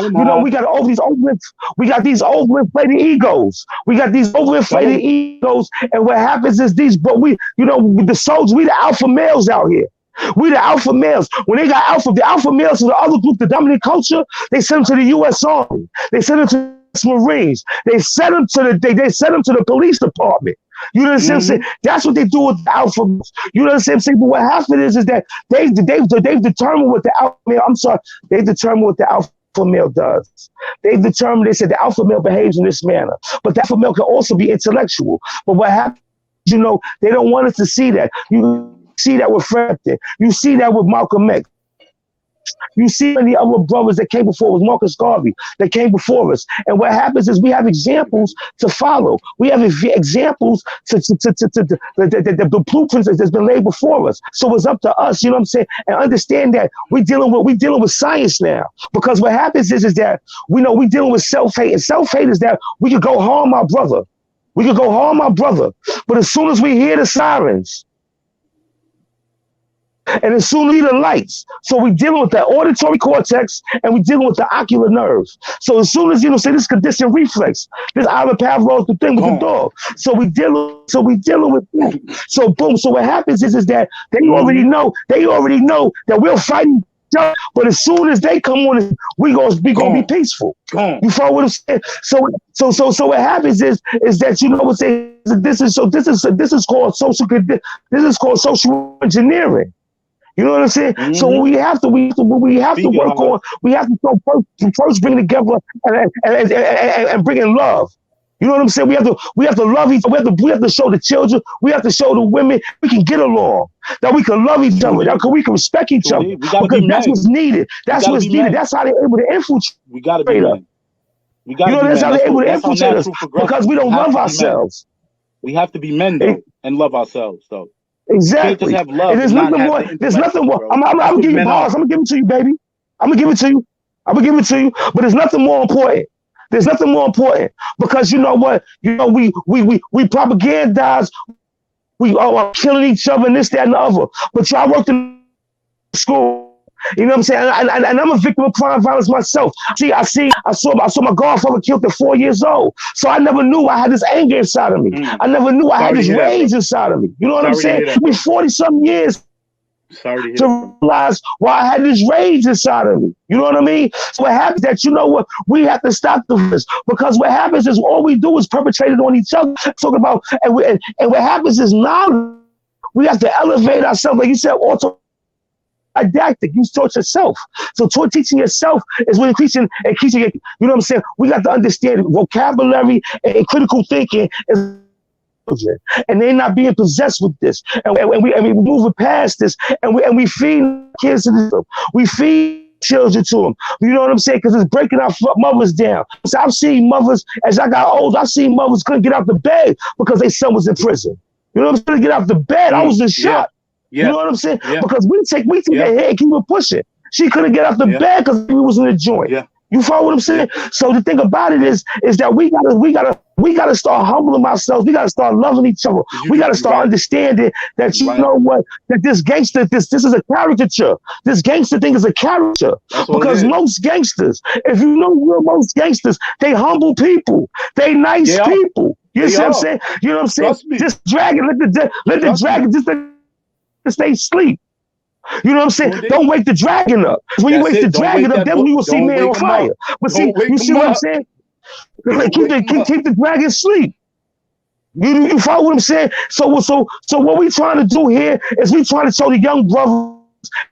we got all these overinflated egos. We got these overinflated egos, and what happens is the soldiers, we the alpha males out here. We the alpha males. When they got the alpha males to the other group, the dominant culture, they send them to the U.S. Army. They send them to the Marines. They send them to the police department. You know what I'm saying? That's what they do with the alpha males. You know what I'm saying? But what happens is that they've determined what the alpha male. They've determined what the alpha male does. They said the alpha male behaves in this manner. But the alpha male can also be intellectual. But what happens, they don't want us to see that. You see that with Frampton. You see that with Malcolm X. You see many other brothers that came before us, Marcus Garvey, that came before us. And what happens is we have examples to follow. We have examples to the blueprints that's been laid before us. So it's up to us, you know what I'm saying? And understand that we're dealing with science now. Because what happens is that we know we're dealing with self-hate. And self-hate is that we could go harm our brother. We could go harm our brother. But as soon as we hear the sirens, and as soon as we hear the lights, so we're dealing with that auditory cortex and we're dealing with the ocular nerve. So as soon as, say this conditioned reflex, this Ivan Pavlov's the thing with the dog. So we dealing with that. So boom. So what happens is that they already know that we'll fight each other. But as soon as they come on, we gonna be peaceful. You follow what I'm saying? So what happens is that what they this is called social engineering. You know what I'm saying? Mm-hmm. So we have to work on. We have to first bring together and bring in love. You know what I'm saying? We have to love each other. We have to show the children. We have to show the women we can get along. That we can love each other. That we can respect each other. Because that's what's needed. That's what's needed. That's how they're able to infiltrate. We gotta be men. That's how they're able to infiltrate us because we don't love ourselves. We have to be men though and love ourselves though. Exactly. Just have love and there's nothing more. There's nothing more. I'm gonna give you pause. I'm gonna give it to you, baby. I'm gonna give it to you. But there's nothing more important. There's nothing more important because you know what? We propagandize. We are killing each other and this, that, and the other. But I worked in school. You know what I'm saying? And I'm a victim of crime violence myself. I saw my godfather killed at 4 years old. So I never knew I had this anger inside of me. I never knew I had this rage inside of me. You know what I'm saying? It took me 40-something years to realize why I had this rage inside of me. You know what I mean? So what happens is that, we have to stop this because what happens is all we do is perpetrate it on each other. Talking about, and what happens is now we have to elevate ourselves. Like you said, didactic. You taught yourself. So teaching yourself is when teaching and teaching. You know what I'm saying? We got to understand vocabulary and critical thinking and they're not being possessed with this. And we move past this and we feed kids to this. We feed children to them. You know what I'm saying? Because it's breaking our mothers down. So I've seen mothers, as I got older, I've seen mothers couldn't get out the bed because their son was in prison. You know what I'm saying? Get out the bed. I was in shock. Yeah. You know what I'm saying? Yeah. Because we take their head, keep it pushing. She couldn't get out the bed because we was in the joint. Yeah. You follow what I'm saying? So the thing about it is that we gotta start humbling ourselves. We gotta start loving each other. We gotta start understanding that know what, that this gangster, this is a caricature. This gangster thing is a caricature. Because most gangsters, if you know most gangsters, they humble people. They nice people. You see what I'm saying? You know what I'm saying? Just drag it, let the dragon just stay asleep. You know what I'm saying? Don't wake the dragon up. When you wake the dragon up, then you will see man on fire. But see, you see what I'm saying? Keep the dragon asleep. You follow what I'm saying? So what we trying to do here is we trying to show the young brothers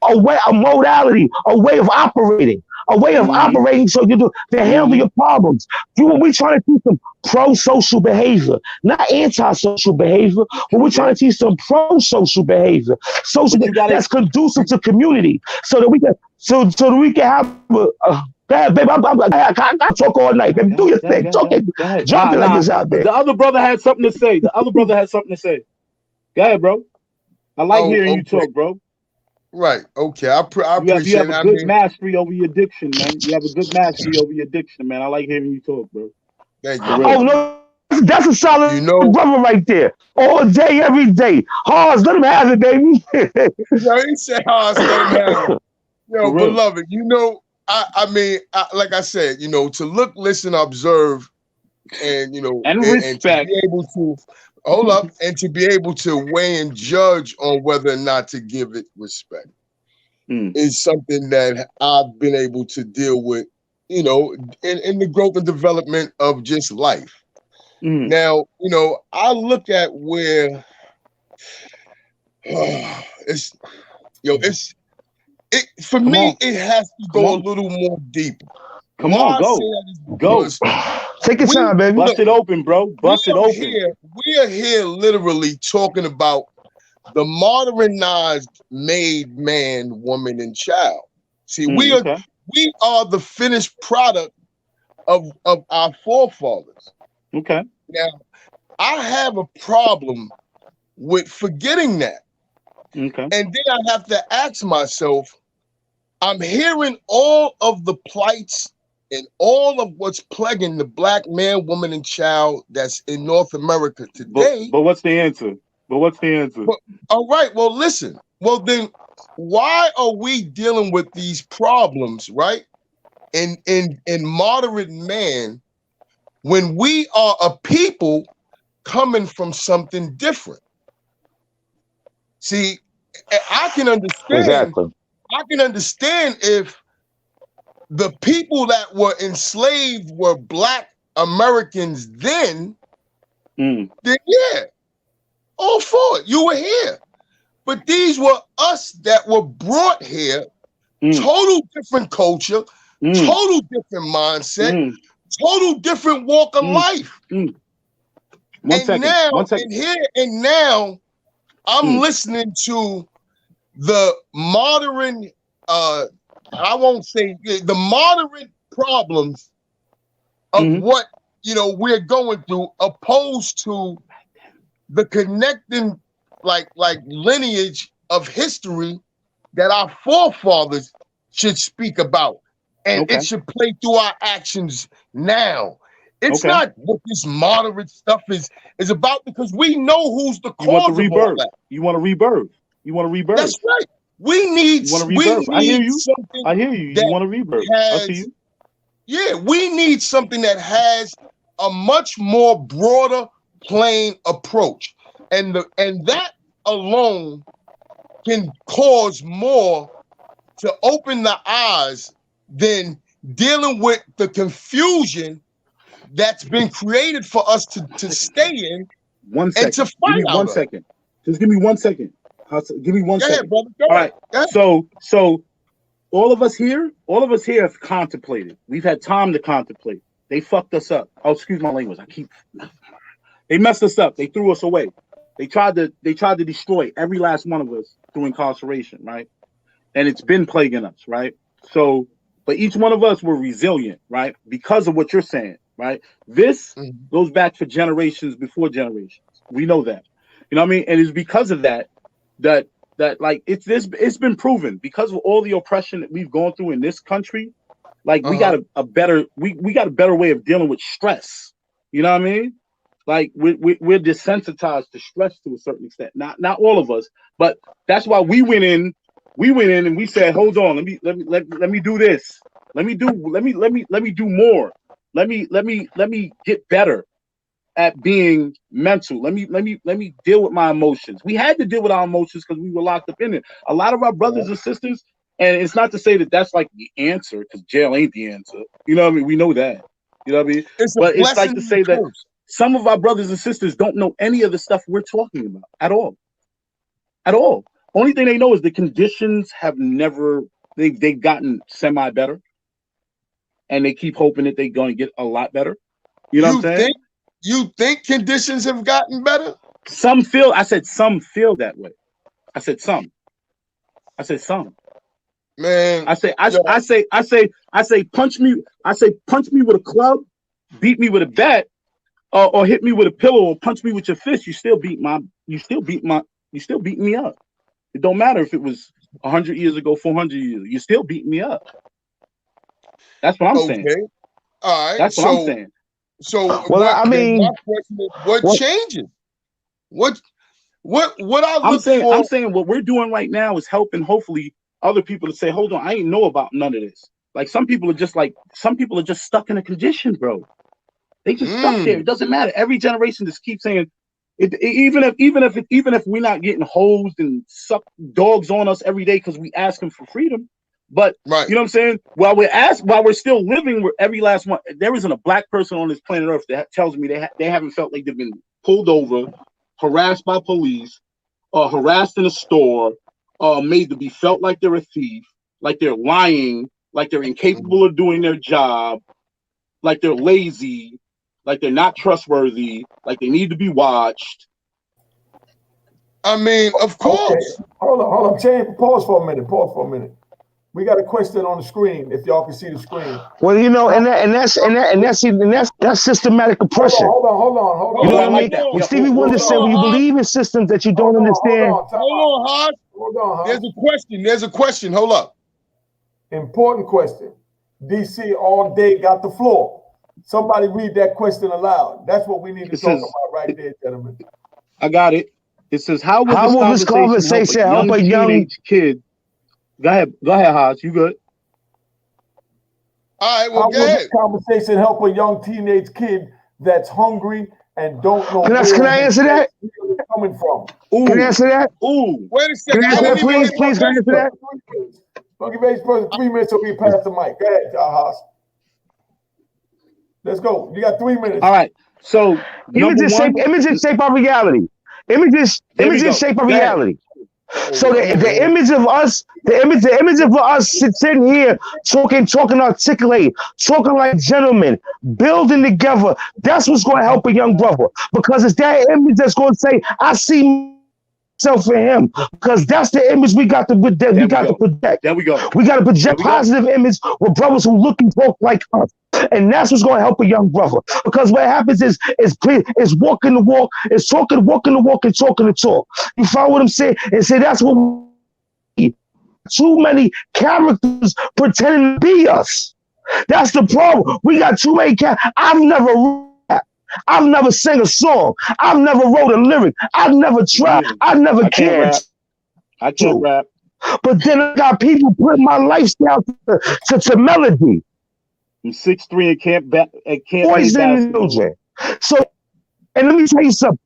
a modality, a way of operating. A way of operating so you do to handle your problems. We trying to teach them pro-social behavior, not anti-social behavior, but we're trying to teach them pro-social behavior, that's conducive to community, so that we can have babe, I talk all night. Baby, do your thing. Drop it like it's out there. The other brother had something to say. Go ahead, bro. I like hearing you talk, bro. Right. Okay. I appreciate you have a good mastery over your addiction, man. You have a good mastery over your addiction, man. I like hearing you talk, bro. Thank you. Oh no, that's a solid brother right there. All day, every day. Hars, let him have it, baby. He said Hars, let him have it. Yo, beloved, I mean, like I said, to look, listen, observe, and and respect, and to be able to hold up, and to be able to weigh and judge on whether or not to give it respect is something that I've been able to deal with, in the growth and development of just life. Now, I look at where for me, it has to go a little more deeper. Come on, go. Take your time, baby. Bust it open, bro. Bust it open. We are here literally talking about the modernized made man, woman, and child. See, we are the finished product of our forefathers. Okay. Now, I have a problem with forgetting that. Okay. And then I have to ask myself, I'm hearing all of the plights and all of what's plaguing the black man, woman, and child that's in North America today. But what's the answer? All right, well, listen. Well, then why are we dealing with these problems, right? In moderate man, when we are a people coming from something different. See, I can understand. Exactly. I can understand if the people that were enslaved were black Americans then yeah, all for it. You were here. But these were us that were brought here, total different culture, total different mindset, total different walk of life. One second. And now I'm listening to the modern, I won't say the modern problems of what we're going through, opposed to the connecting like lineage of history that our forefathers should speak about, and it should play through our actions now. It's not what this moderate stuff is about, because we know who's the cause of all that. You want to rebirth. That's right. We need something. I hear you. You want to rebirth. I see you. Yeah, we need something that has a much more broader plain approach. And that alone can cause more to open the eyes than dealing with the confusion that's been created for us to stay in. 1 second. And to fight. Give me 1 second. Just give me 1 second. Give me 1 second. Ahead, brother. All right. So all of us here have contemplated. We've had time to contemplate. They fucked us up. Oh, excuse my language. They messed us up. They threw us away. They tried to destroy every last one of us through incarceration, right? And it's been plaguing us, right? So, but each one of us were resilient, right? Because of what you're saying, right? This goes back for generations before generations. We know that. You know what I mean? And it's because of that like it's been proven, because of all the oppression that we've gone through in this country. Like we got a better way of dealing with stress. You know what I mean? Like we're desensitized to stress to a certain extent. Not all of us, but that's why we went in and we said, hold on, let me do this. Let me do more. Let me get better at being mental. Let me deal with my emotions. We had to deal with our emotions because we were locked up in it. A lot of our brothers and sisters, and it's not to say that that's like the answer, because jail ain't the answer. You know what I mean? We know that. You know what I mean? But it's like to say that some of our brothers and sisters don't know any of the stuff we're talking about at all. At all. Only thing they know is the conditions have never, they've gotten semi better. And they keep hoping that they're going to get a lot better. You know what I'm saying? You think conditions have gotten better? I said some feel that way. I said some. Man. I say punch me with a club, beat me with a bat, or hit me with a pillow, or punch me with your fist. You still beat me up. It don't matter if it was 100 years ago, 400 years. You still beat me up. That's what I'm saying. All right. That's what I'm saying. So well, my question is, what changes? What I'm saying what we're doing right now is helping, hopefully, other people to say, hold on, I ain't know about none of this. Like some people are just stuck in a condition, bro. They just stuck there. It doesn't matter. Every generation just keeps saying it, even if we're not getting hosed and suck dogs on us every day because we ask them for freedom. But you know what I'm saying? While we're still living, where every last one, there isn't a black person on this planet Earth that tells me they haven't felt like they've been pulled over, harassed by police, harassed in a store, made to be felt like they're a thief, like they're lying, like they're incapable of doing their job, like they're lazy, like they're not trustworthy, like they need to be watched. I mean, of course. Okay. Hold on. Pause for a minute. We got a question on the screen. If y'all can see the screen. Well, you know, that's systematic oppression. Hold on. You know what I mean? When Stevie Wonder said, "When you believe in systems that you don't understand." Hold on, Hodge. There's a question. Hold up. Important question. DC all day got the floor. Somebody read that question aloud. That's what we need to talk about right there, gentlemen. I got it. It says, how will this conversation help a young teenage kid? Go ahead, Haas. You good? All right, well, how will this conversation help a young teenage kid that's hungry and don't know can I answer that? Coming from? Ooh. Can I answer that? Ooh. Wait a second. Can I answer that, please? Can I answer that? Monkey person, 3 minutes till we pass the mic. Go ahead, Haas. Let's go. You got 3 minutes. All right. So images shape our reality. Images shape our reality. So the image of us, the image of us sitting here talking articulate, talking like gentlemen, building together. That's what's going to help a young brother, because it's that image that's going to say, I see myself in him, because that's the image we got to project. There we go. We got to project positive image with brothers who look and talk like us. And that's what's going to help a young brother. Because what happens is walking the walk, is walking the walk and talking the talk. You follow what I'm saying? And say that's what we need. Too many characters pretending to be us. That's the problem. We got too many characters. I've never rapped. I've never sang a song. I've never wrote a lyric. I've never tried. I've never cared. I can't rap. But then I got people putting my lifestyle to melody. I'm 6'3" and can't poison children. So, and let me tell you something.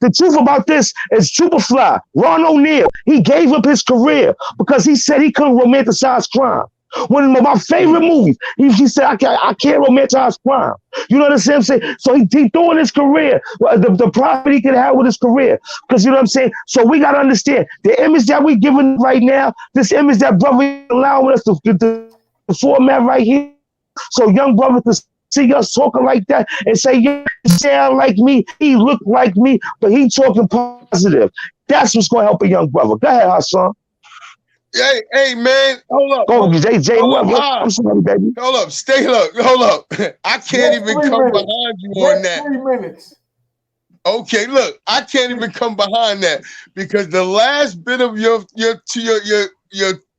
The truth about this is Superfly, Ron O'Neal, he gave up his career because he said he couldn't romanticize crime. One of my favorite movies, he said, I can't romanticize crime. You know what I'm saying? So he throwing his career, the profit he could have with his career. Because you know what I'm saying? So we got to understand, the image that we giving right now, this image that brother allowing us to format right here, so young brothers to see us talking like that and say, yeah, he sound like me, he look like me, but he talking positive. That's what's going to help a young brother. Go ahead, Hassan. Hey, man, hold up. Go, JJ, hold up, I'm sorry, baby. Hold up, hold up. I can't even come behind you on that. 3 minutes. Okay, look, I can't even come behind that, because the last bit of your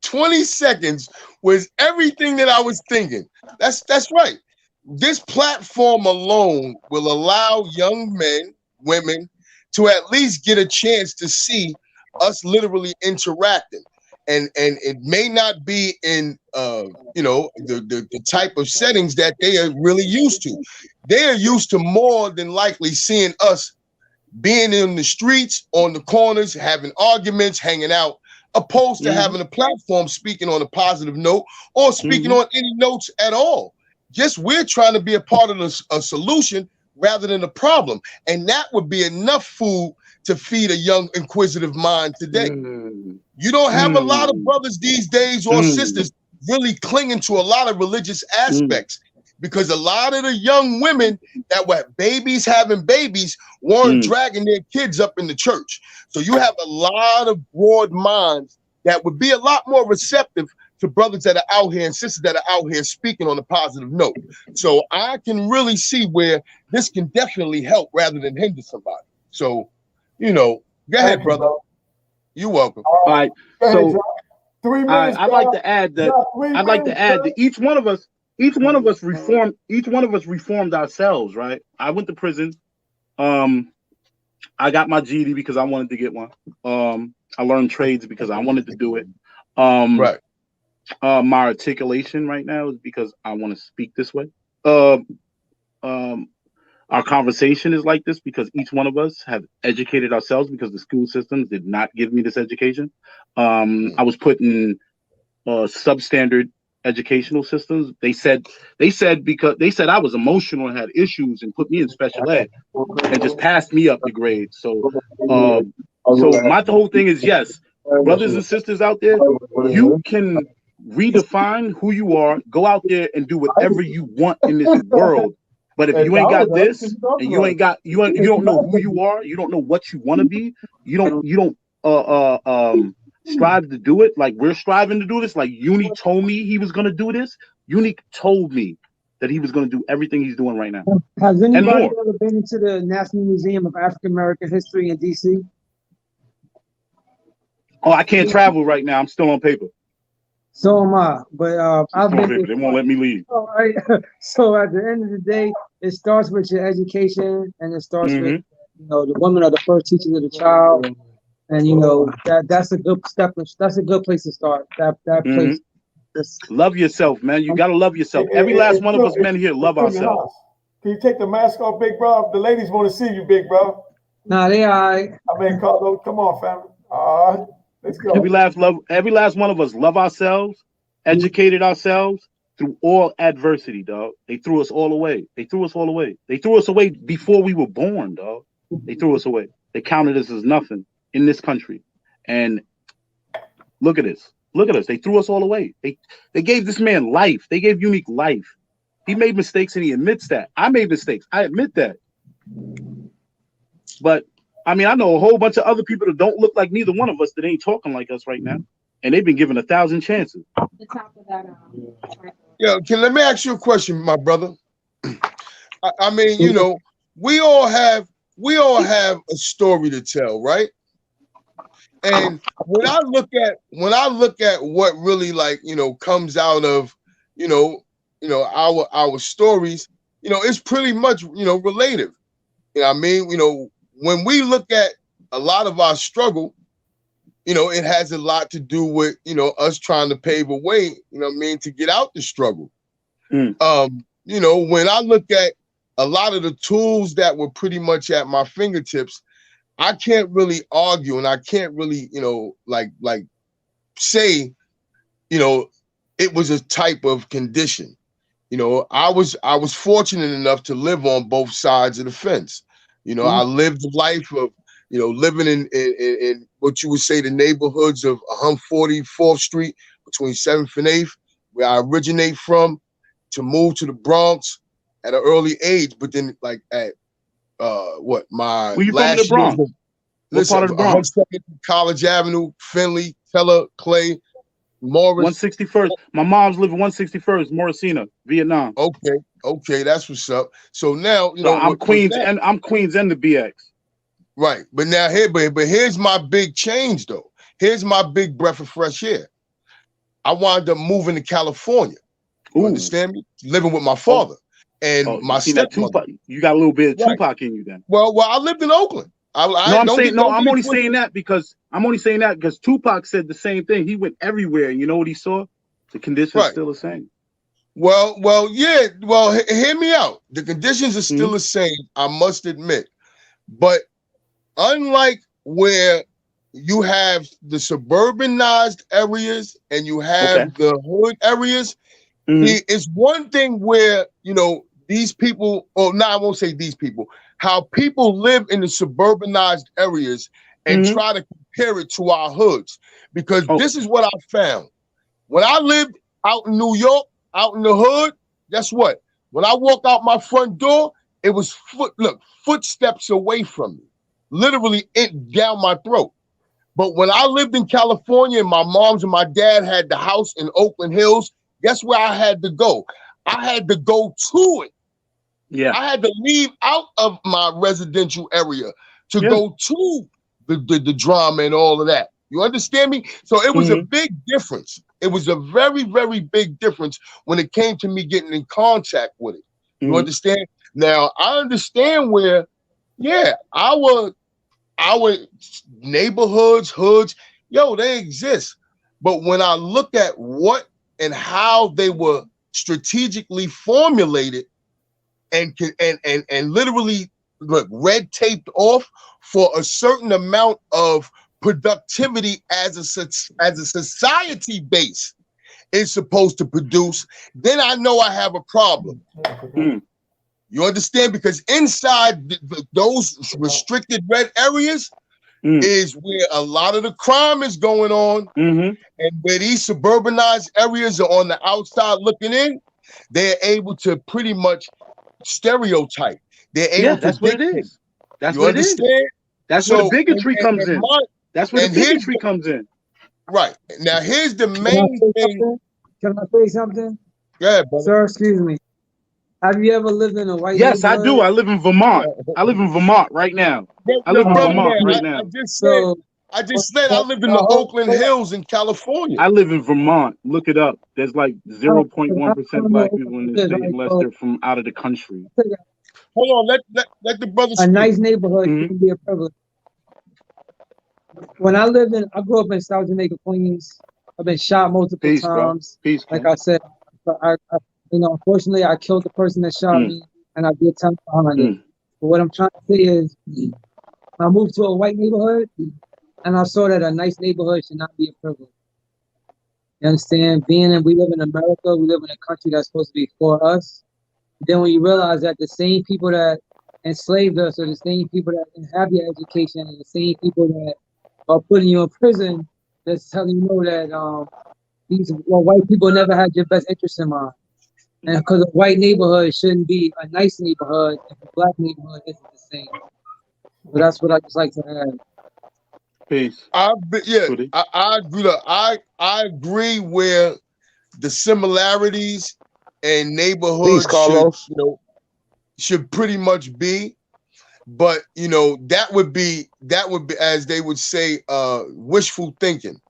20 seconds was everything that I was thinking. That's right. This platform alone will allow young men, women to at least get a chance to see us literally interacting. And it may not be in the type of settings that they are really used to. They are used to more than likely seeing us being in the streets, on the corners, having arguments, hanging out, opposed to having a platform speaking on a positive note or speaking on any notes at all. Just we're trying to be a part of a solution rather than a problem. And that would be enough food to feed a young, inquisitive mind today. You don't have a lot of brothers these days or sisters really clinging to a lot of religious aspects, because a lot of the young women that were having babies weren't dragging their kids up in the church. So you have a lot of broad minds that would be a lot more receptive to brothers that are out here and sisters that are out here speaking on a positive note. So I can really see where this can definitely help rather than hinder somebody. So, go ahead, brother. You're welcome. All right. So 3 minutes. I'd like to add that each one of us reformed ourselves, right? I went to prison. I got my GED because I wanted to get one. I learned trades because I wanted to do it. Right. My articulation right now is because I want to speak this way. Our conversation is like this because each one of us have educated ourselves, because the school systems did not give me this education. I was put in substandard educational systems. They said I was emotional and had issues and put me in special ed and just passed me up the grade. So my whole thing is, yes, brothers and sisters out there, you can redefine who you are, go out there and do whatever you want in this world. But if you ain't got this, and you don't know who you are, you don't know what you want to be, you don't strive to do it like we're striving to do this. Like Uni told me he was gonna do this. Uni told me that he was gonna do everything he's doing right now. Has anybody ever been into the National Museum of African American History in DC? Oh, I can't travel right now. I'm still on paper. So am I. But I've been They won't let me leave. all right. So at the end of the day, it starts with your education, and it starts with the women are the first teachers of the child, and that's a good step. That's a good place to start. That place. Love yourself, man. You gotta love yourself. Every last one of us men here love ourselves. Can you take the mask off, big bro? The ladies want to see you, big bro. Nah, they all right. I mean, Carlos, come on, family. All right, let's go. Every last one of us love ourselves, educated ourselves through all adversity, dog. They threw us all away. They threw us all away. They threw us away before we were born, dog. They threw us away. They counted us as nothing in this country. And look at this. Look at us. They threw us all away. They gave this man life. They gave Unique life. He made mistakes and he admits that. I made mistakes. I admit that. But I mean, I know a whole bunch of other people that don't look like neither one of us that ain't talking like us right now. And they've been given 1,000 chances. Yeah, let me ask you a question, my brother. I mean, we all have a story to tell, right? And when I look at what really comes out of our stories, it's pretty much relative. You know what I mean? When we look at a lot of our struggle, it has a lot to do with us trying to pave a way, to get out the struggle. When I look at a lot of the tools that were pretty much at my fingertips, I can't really argue and I can't really, say, it was a type of condition. I was fortunate enough to live on both sides of the fence. I lived the life of, living in what you would say the neighborhoods of 144th Street between 7th and 8th, where I originate from, to move to the Bronx at an early age. But then at my Where you last from in the Bronx? Listen, what part of the Bronx? College Avenue, Finley, Keller, Clay, Morris. 161st. My mom's living 161st, Morrisina, Vietnam. Okay, that's what's up. So now I'm Queens and the BX. Right, but now here's my big change though. Here's my big breath of fresh air. I wound up moving to California. You understand me? Living with my father and my stepmother. You got a little bit of Tupac in you then. Well, I lived in Oakland. I'm only saying that because Tupac said the same thing. He went everywhere, and you know what he saw? The conditions are still the same. Well, yeah. Well, hear me out. The conditions are still the same, I must admit. But unlike where you have the suburbanized areas and you have the hood areas, it's one thing where, these people, I won't say these people, how people live in the suburbanized areas and try to compare it to our hoods. Because this is what I found. When I lived out in New York, out in the hood, guess what? When I walk out my front door, it was footsteps away from me, literally down my throat. But when I lived in California and my moms and my dad had the house in Oakland Hills, guess where I had to go? I had to go to it. Yeah, I had to leave out of my residential area to go to the drama and all of that. You understand me? So it was a big difference. It was a very, very big difference when it came to me getting in contact with it. You understand? Now I understand where, our neighborhoods, hoods, they exist. But when I look at what and how they were strategically formulated and literally red taped off for a certain amount of productivity as a society base is supposed to produce, then I know I have a problem. You understand? Because inside those restricted red areas is where a lot of the crime is going on, and where these suburbanized areas are on the outside looking in, they're able to pretty much stereotype. They're able to that's what it is. That's you what understand? It is. That's where the bigotry comes in. That's where the bigotry comes in. Right. Now here's the main thing. Can I say something? Yeah, brother. Sir, excuse me. Have you ever lived in a white Yes, neighborhood? I do. I live in Vermont. I live in Vermont right now. I live in Vermont right now. I just said, I just said I live in the Oakland Hills in California. I live in Vermont. Look it up. There's like 0.1% black people in this state unless they're from out of the country. Hold on, let the brother speak. A nice neighborhood can be a privilege. When I grew up in South Jamaica, Queens. I've been shot multiple times. Peace, like I said, I unfortunately, I killed the person that shot me, and I did time behind it. But what I'm trying to say is, I moved to a white neighborhood, and I saw that a nice neighborhood should not be a privilege. You understand? We live in America, we live in a country that's supposed to be for us. Then when you realize that the same people that enslaved us are the same people that didn't have your education and the same people that are putting you in prison, that's telling you that these white people never had your best interest in mind. And because a white neighborhood shouldn't be a nice neighborhood if a black neighborhood isn't the same. So that's what I just like to add. Peace. I agree. I agree where the similarities and neighborhoods should pretty much be, but that would be as they would say wishful thinking.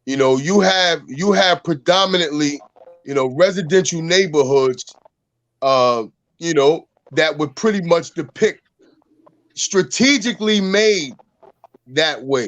You have predominantly residential neighborhoods that would pretty much depict strategically made that way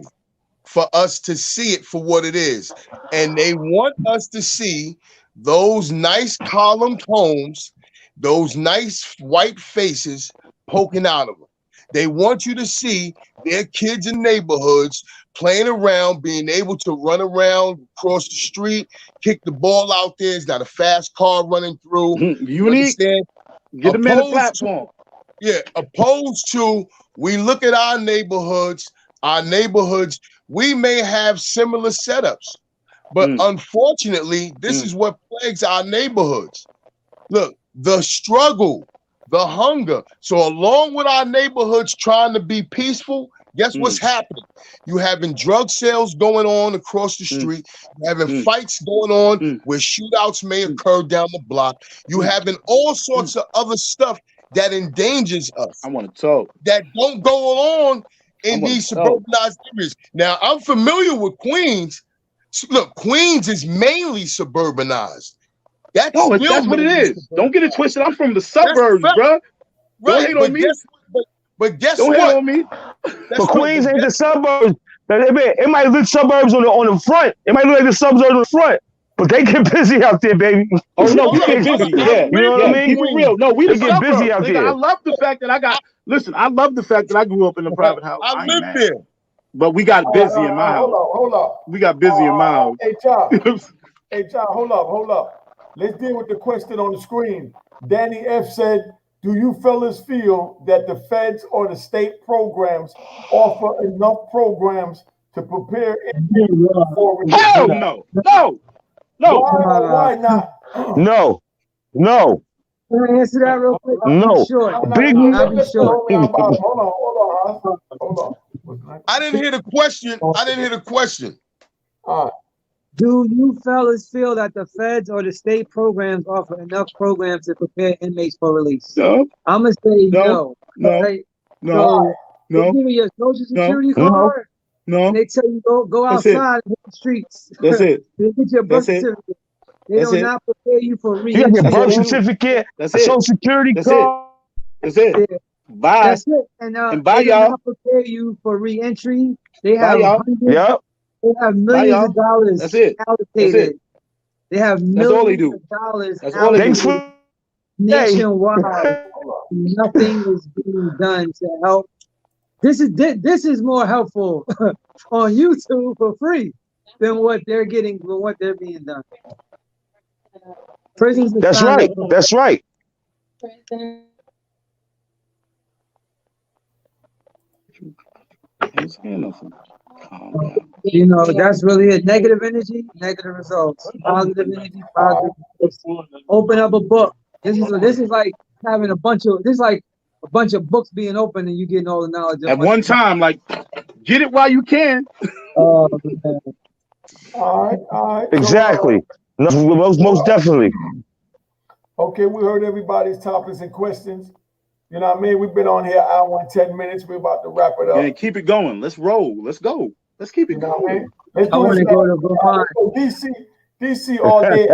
for us to see it for what it is. And they want us to see those nice columned homes, those nice white faces poking out of them. They want you to see their kids in neighborhoods playing around, being able to run around, cross the street, kick the ball out there. It's got a fast car running through. You understand? Get them in the platform. Opposed to, we look at our neighborhoods, we may have similar setups, but unfortunately, this is what plagues our neighborhoods. Look, the struggle, the hunger. So along with our neighborhoods trying to be peaceful, guess what's happening? You having drug sales going on across the street. You having fights going on where shootouts may occur down the block. You having all sorts of other stuff that endangers us. I want to talk. That don't go on in these suburbanized areas. Now, I'm familiar with Queens. Look, Queens is mainly suburbanized. That's what it is. Don't get it twisted. I'm from the suburbs, bro. Right, don't hate on me. But guess don't what? Hate on me. But Queens ain't the suburbs. It might look suburbs on the front. It might look like the suburbs on the front. But they get busy out there, baby. Oh no, we get busy. Yeah, you know what I mean. Keep it real. No, we get busy out there. I love the fact that I love the fact that I grew up in a private house. I live there. But we got busy in my house. Hold up. We got busy in my house. Hey, John, hold up. Let's deal with the question on the screen. Danny F said, do you fellas feel that the feds or the state programs offer enough programs to prepare for Hell no. Why not? No. Can I answer that real quick? No. Big Hold on. I didn't hear the question. Do you fellas feel that the feds or the state programs offer enough programs to prepare inmates for release? No. I'm gonna say no. Right? No. They give you your social security card. No. And they tell you go outside and hit the streets. That's it. They get your birth certificate. They do not prepare you for re-entry. You got your birth certificate, social security card. That's it. Bye. That's it. And bye, they y'all. do not prepare you for re-entry. They have Yep. They have millions of dollars allocated. They have millions of dollars allocated nationwide. Nothing is being done to help. This is more helpful on YouTube for free than what they're getting, than what they're being done. Prisons. That's right. That's right. You know, that's really it. Negative energy, negative results. Positive energy, positive results. Open up a book. This is like having a bunch of books being open and you getting all the knowledge at one time. Like, get it while you can. All right. Exactly. Most definitely. Okay, we heard everybody's topics and questions. You know what I mean? We've been on here an hour and 10 minutes. We're about to wrap it up. And keep it going. Let's roll. Let's go. Let's keep it You know what I cool. mean? Let's I do want this. to go to Vermont. DC all day.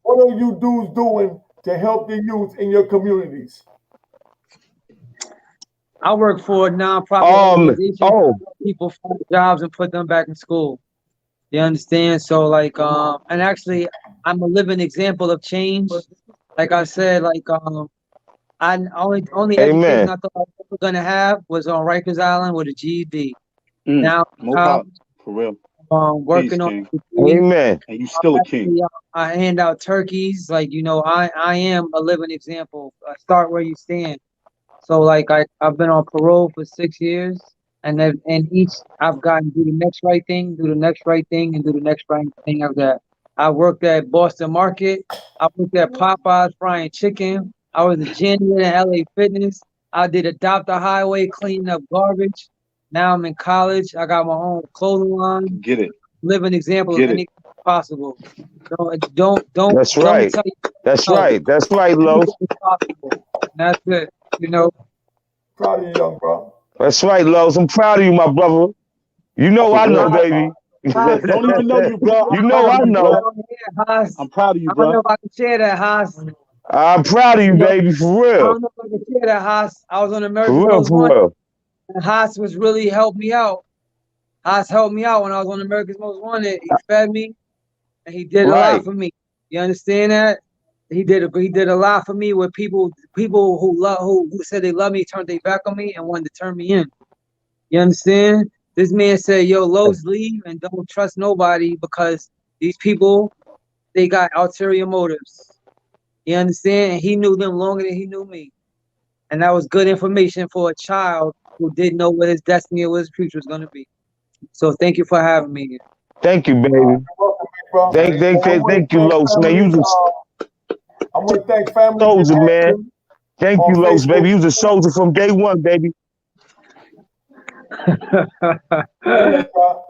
What are you dudes doing to help the youth in your communities? I work for a nonprofit organization. Oh, People find jobs and put them back in school. You understand? So like, and actually, I'm a living example of change. Like I said, like, I only education amen. I thought I was ever gonna have was on Rikers Island with a GED. Mm, Now, no pop, for real. working Peace, on King. a degree. Amen. And you still a king. Actually, I hand out turkeys. Like, you know, I am a living example. Start where you stand. So like I've been on parole for 6 years, and then and each I've gotten do the next right thing, do the next right thing, and do the next right thing of that. I worked at Boston Market. I worked at Popeyes frying chicken. I was a janitor in LA Fitness. I did Adopt a Highway cleaning up garbage. Now I'm in college. I got my own clothing line. Get it. Live an example of Get it. anything possible. Don't That's let me right. tell you That's no. right. That's right, Los. Anything is possible. And that's it. You know. Proud of you, young bro. That's right, Los. I'm proud of you, my brother. You know I For know, real. baby. For real. Don't even know you, bro. You I'm know proud I of you, know. bro. Haas. I'm proud of you, I don't know bro. if I can share that, Haas. I'm proud of you, baby, for I real. don't know if I can share that, Haas. I was on America's For real, Most for Wanted, real. and Haas was really helped me out. Haas helped me out when I was on America's Most Wanted. He fed me, and he did a lot Right. for me. You understand that? He did a lot for me with people who said they love me, turned their back on me, and wanted to turn me in. You understand? This man said, "Yo, Lowe's, leave and don't trust nobody because these people, they got ulterior motives." You understand? And he knew them longer than he knew me. And that was good information for a child who didn't know what his destiny or what his future was going to be. So thank you for having me here. Thank you, baby. Welcome, bro. Thank you, Los, man. You just I want to thank families in soldier, man. action Thank on you, Los, Facebook. baby. You was a soldier from day one, baby.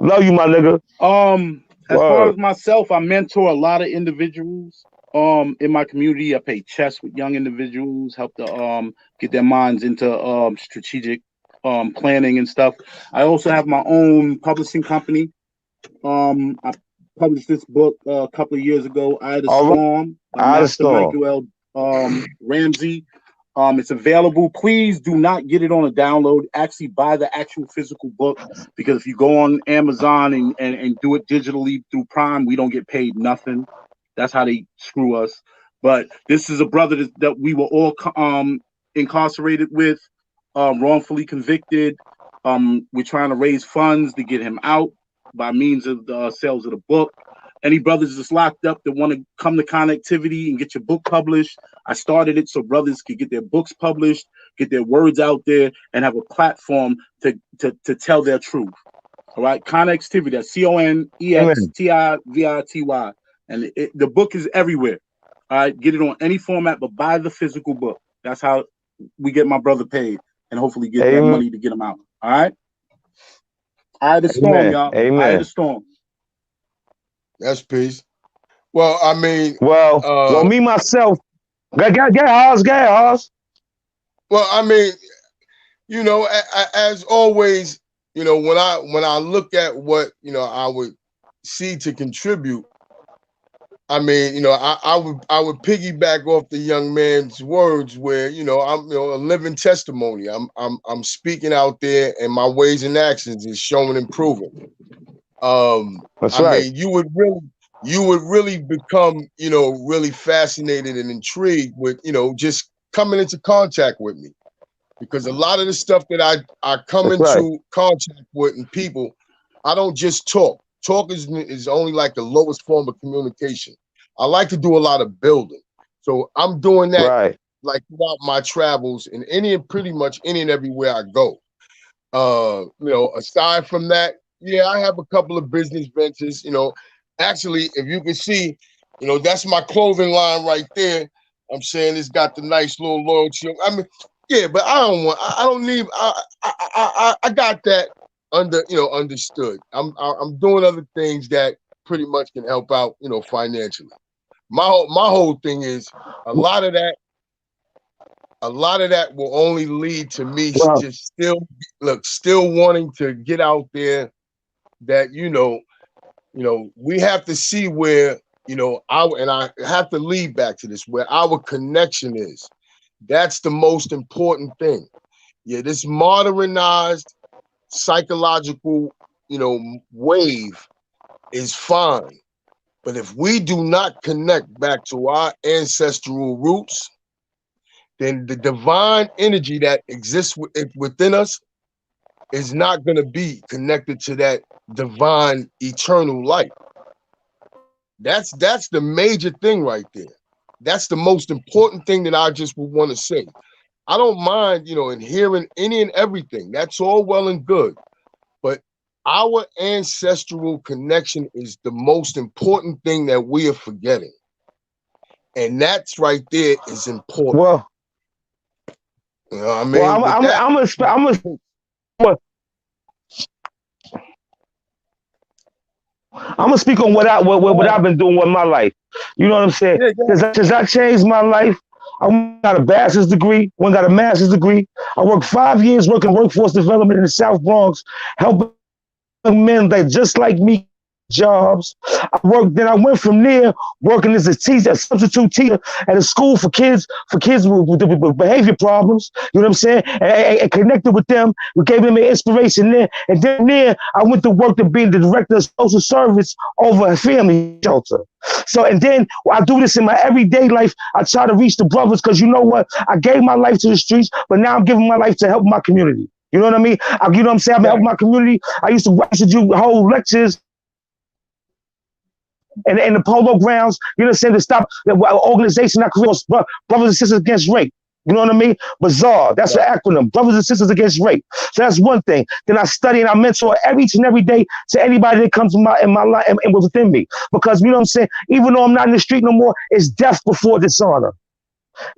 Love you, my nigga. As far Word. as myself, I mentor a lot of individuals in my community. I play chess with young individuals, help to get their minds into strategic planning and stuff. I also have my own publishing company. I published this book a couple of years ago, Eye of the All right. Storm, by Eye of the Master Storm. Michael Ramsey. It's available. Please do not get it on a download. Actually buy the actual physical book, because if you go on Amazon and do it digitally through Prime, we don't get paid nothing. That's how they screw us. But this is a brother that we were all incarcerated with, wrongfully convicted. We're trying to raise funds to get him out by means of the sales of the book. Any brothers that's locked up that want to come to Connectivity and get your book published, I started it so brothers could get their books published, get their words out there, and have a platform to tell their truth. All right, Connectivity, that's CONEXTIVITY, and the book is everywhere. All right, get it on any format, but buy the physical book. That's how we get my brother paid, and hopefully get that money to get him out. All right. Eye of the Storm, y'all. Eye of the Storm. That's peace. Well, I mean, well, me myself. Get Hoss. Well, I mean, you know, as always, you know, when I look at what, you know, I would see to contribute, I mean, you know, I would piggyback off the young man's words where, you know, I'm, you know, a living testimony. I'm speaking out there, and my ways and actions is showing and proving. That's I right. mean, you would really become, you know, really fascinated and intrigued with, you know, just coming into contact with me, because a lot of the stuff that I come into contact with and people, I don't just talk. Talk is only like the lowest form of communication. I like to do a lot of building. So I'm doing that like throughout my travels in pretty much any and everywhere I go. You know, aside from that, yeah, I have a couple of business ventures. You know, actually, if you can see, you know, that's my clothing line right there. I'm saying it's got the nice little loyalty. I mean, yeah, but I don't need. I got that understood. I'm doing other things that pretty much can help out, you know, financially. My whole thing is a lot of that will only lead to me just still wanting to get out there that we have to see where I have to lead back to this, where our connection is. That's the most important thing. Yeah, this modernized psychological wave is fine, but if we do not connect back to our ancestral roots, then the divine energy that exists within us is not going to be connected to that divine eternal light. That's the major thing right there. That's the most important thing that I just would want to say. I don't mind, in hearing any and everything. That's all well and good. But our ancestral connection is the most important thing that we are forgetting. And that's right there is important. Well, you know what I mean? well, I'm gonna speak on what I've been doing with my life. You know what I'm saying? Since I changed my life, I got a bachelor's degree, one got a master's degree. I worked 5 years working workforce development in the South Bronx, helping men that just like me jobs. Then I went from there working as a substitute teacher at a school for kids with behavior problems. You know what I'm saying? And connected with them. We gave them an inspiration there. And then there, I went to work to be the director of social service over a family shelter. So, and then I do this in my everyday life. I try to reach the brothers because you know what? I gave my life to the streets, but now I'm giving my life to help my community. You know what I mean? You know what I'm saying? I'm helping my community. I used to do whole lectures and the polo grounds, you know what I'm saying, to stop the organization that creates Brothers and Sisters Against Rape. You know what I mean? Bazaar, that's the acronym, Brothers and Sisters Against Rape. So that's one thing. Then I study and I mentor each and every day to anybody that comes in my life and within me. Because, you know what I'm saying, even though I'm not in the street no more, it's death before dishonor.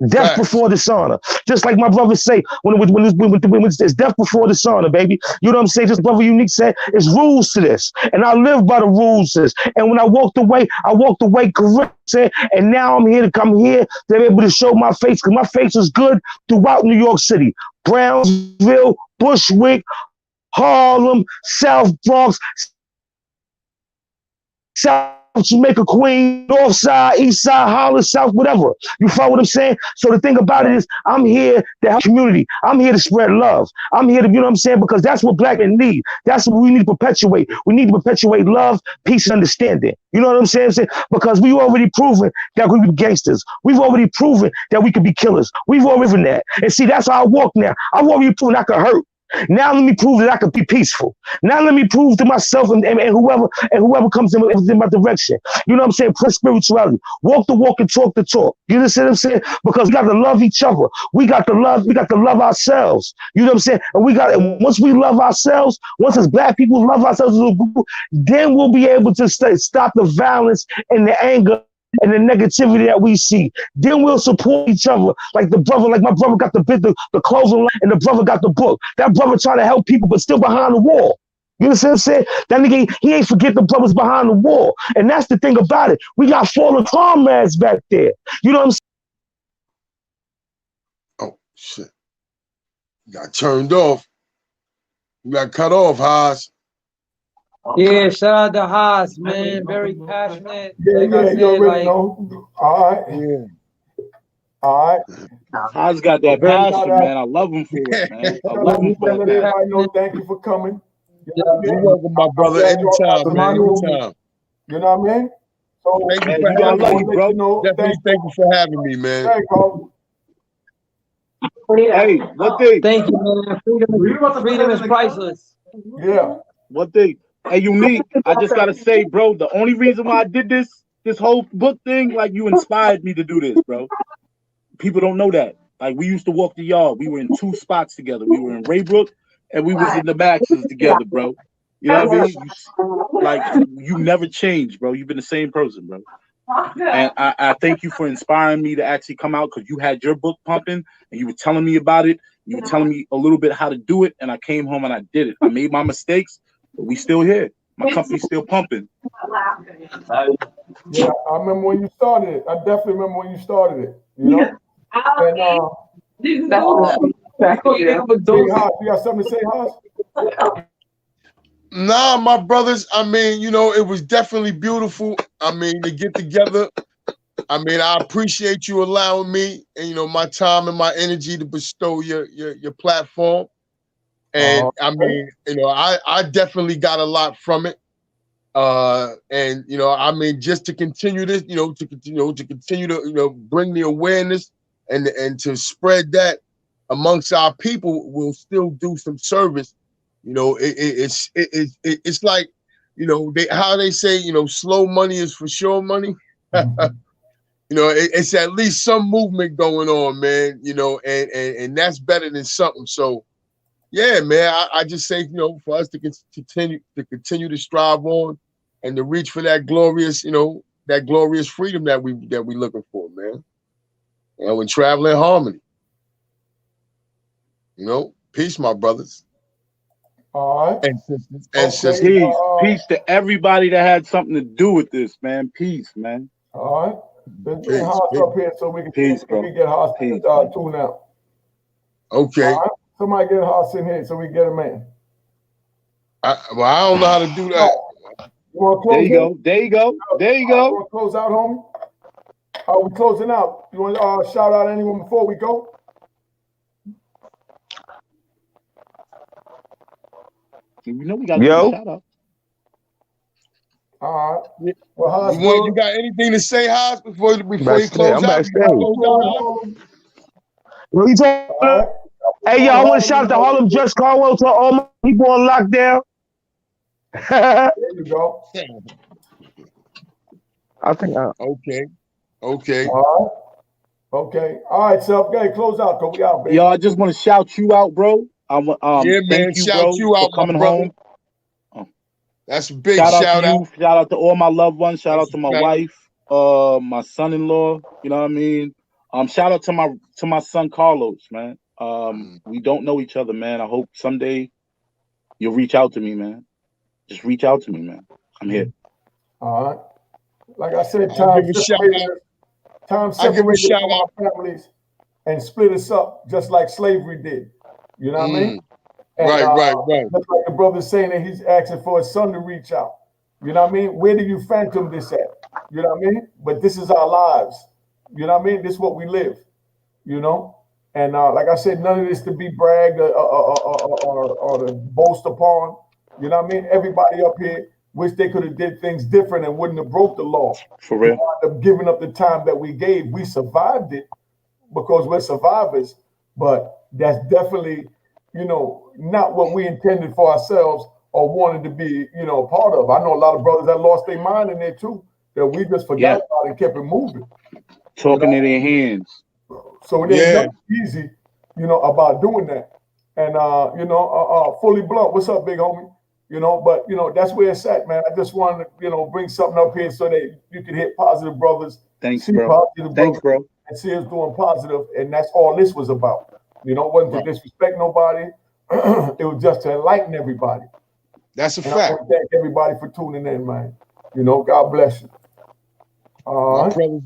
Death before dishonor. Just like my brothers say, when it's death before dishonor, baby. You know what I'm saying? Just brother Unique said, it's rules to this. And I live by the rules to this. And when I walked away correct. And now I'm here to be able to show my face, because my face is good throughout New York City. Brownsville, Bushwick, Harlem, South Bronx, South Jamaica, Queens, North Side, East Side, Holland, South, whatever. You follow what I'm saying? So the thing about it is, I'm here to help community. I'm here to spread love. I'm here to, you know what I'm saying? Because that's what black men need. That's what we need to perpetuate. We need to perpetuate love, peace, and understanding. You know what I'm saying? Because we already proven that we be gangsters. We've already proven that we could be killers. We've already proven that. And see, that's how I walk now. I've already proven I could hurt. Now let me prove that I can be peaceful. Now let me prove to myself and whoever comes in my direction. You know what I'm saying? Press spirituality. Walk the walk and talk the talk. You understand what I'm saying? Because we got to love each other. We got to love ourselves. You know what I'm saying? And once we love ourselves, once as black people love ourselves, then we'll be able to stop the violence and the anger and the negativity that we see. Then we'll support each other. Like my brother got the clothing line and the brother got the book. That brother trying to help people, but still behind the wall. You know what I'm saying? That nigga, he ain't forget the brothers behind the wall. And that's the thing about it. We got fallen comrades back there. You know what I'm saying? Oh, shit. Got turned off. You got cut off, Haas. Yeah, shout out to Haas, man. Very passionate. You already know. All right. Yeah. All right. Haas got that passion, man. I love him for it, man. I love him for it. Everybody know, thank you for coming. You're welcome, my brother. Anytime, man. Anytime. You know what I mean? So, thank you for having me, bro. Definitely thank you for having me, man. Hey, what thing? Thank you, man. Freedom is priceless. Yeah. What thing? Hey, Unique, I just gotta say, bro, the only reason why I did this whole book thing, like, you inspired me to do this, bro. People don't know that. Like, we used to walk the yard. We were in 2 spots together. We were in Raybrook and we was in the Maxes together, bro. You know what I mean? You never changed, bro. You've been the same person, bro. And I thank you for inspiring me to actually come out, because you had your book pumping and you were telling me about it. You were telling me a little bit how to do it, and I came home and I did it. I made my mistakes, but we still here. My company's still pumping. Yeah, I remember when you started it. I definitely remember when you started it. You know? And Exactly. Say, Haas, you got something to say, Haas? Nah, my brothers. I mean, you know, it was definitely beautiful. I mean, to get together. I mean, I appreciate you allowing me and, you know, my time and my energy to bestow your platform. And I mean, you know, I definitely got a lot from it. And you know, I mean, just to continue this, to continue to, bring the awareness and to spread that amongst our people will still do some service. You know, it's like, how they say, slow money is for sure money. You know, it's at least some movement going on, man. You know, and that's better than something. So, yeah, man, I just say, for us to continue to strive on and to reach for that glorious, that glorious freedom that we looking for, man. And travel in harmony. Peace, my brothers. All right. And sisters. And sisters. Peace to everybody that had something to do with this, man. Peace, man. All right. Let's bring Haas up here so we can get Haas tuned out. Okay. All right. Somebody get Haas in here so we can get him in. I don't know how to do that. You want to close there you go. There you go. There you go. You want to close out, homie? Are we closing out? You want to shout out anyone before we go? You know we got a shout out. All right. Well, Haas, you got anything to say, Haas, before you close out? What you talking about? Hey, yo, I want to shout out to Harlem Just Carwell, to all my people on lockdown. There you go. I think. Okay. All right. Okay. All right, so okay, close out. Go. We out, baby. Yo, I just want to shout you out, bro. Yeah, man. Thank you, shout bro, you out, for coming my brother. home. That's a big shout out to out. you. Shout out to all my loved ones. Shout out to my wife, my son-in-law. You know what I mean? Shout out to my son Carlos, man. We don't know each other, man. I hope someday you'll reach out to me, man. Just reach out to me, man. I'm here. All right. Like I said, time separated from our families and split us up just like slavery did. You know what I mean? And, right. Just like the brother's saying that he's asking for his son to reach out. You know what I mean? Where do you phantom this at? You know what I mean? But this is our lives. You know what I mean? This is what we live. You know? And like I said, none of this to be bragged or to boast upon. You know what I mean? Everybody up here wish they could have did things different and wouldn't have broke the law. For real. We wound up giving up the time that we gave. We survived it because we're survivors, but that's definitely, not what we intended for ourselves or wanted to be, part of. I know a lot of brothers that lost their mind in there too, that we just forgot about and kept it moving. Talking in their hands. So it ain't nothing easy, about doing that. And Fully Blunt, what's up, big homie? But that's where it's at, man. I just wanted to, bring something up here so that you can hit positive brothers. Thanks, bro. Thanks, bro. And see us doing positive, and that's all this was about. It wasn't to disrespect nobody. It was just to enlighten everybody. That's a fact. I want to thank everybody for tuning in, man. God bless you. All right.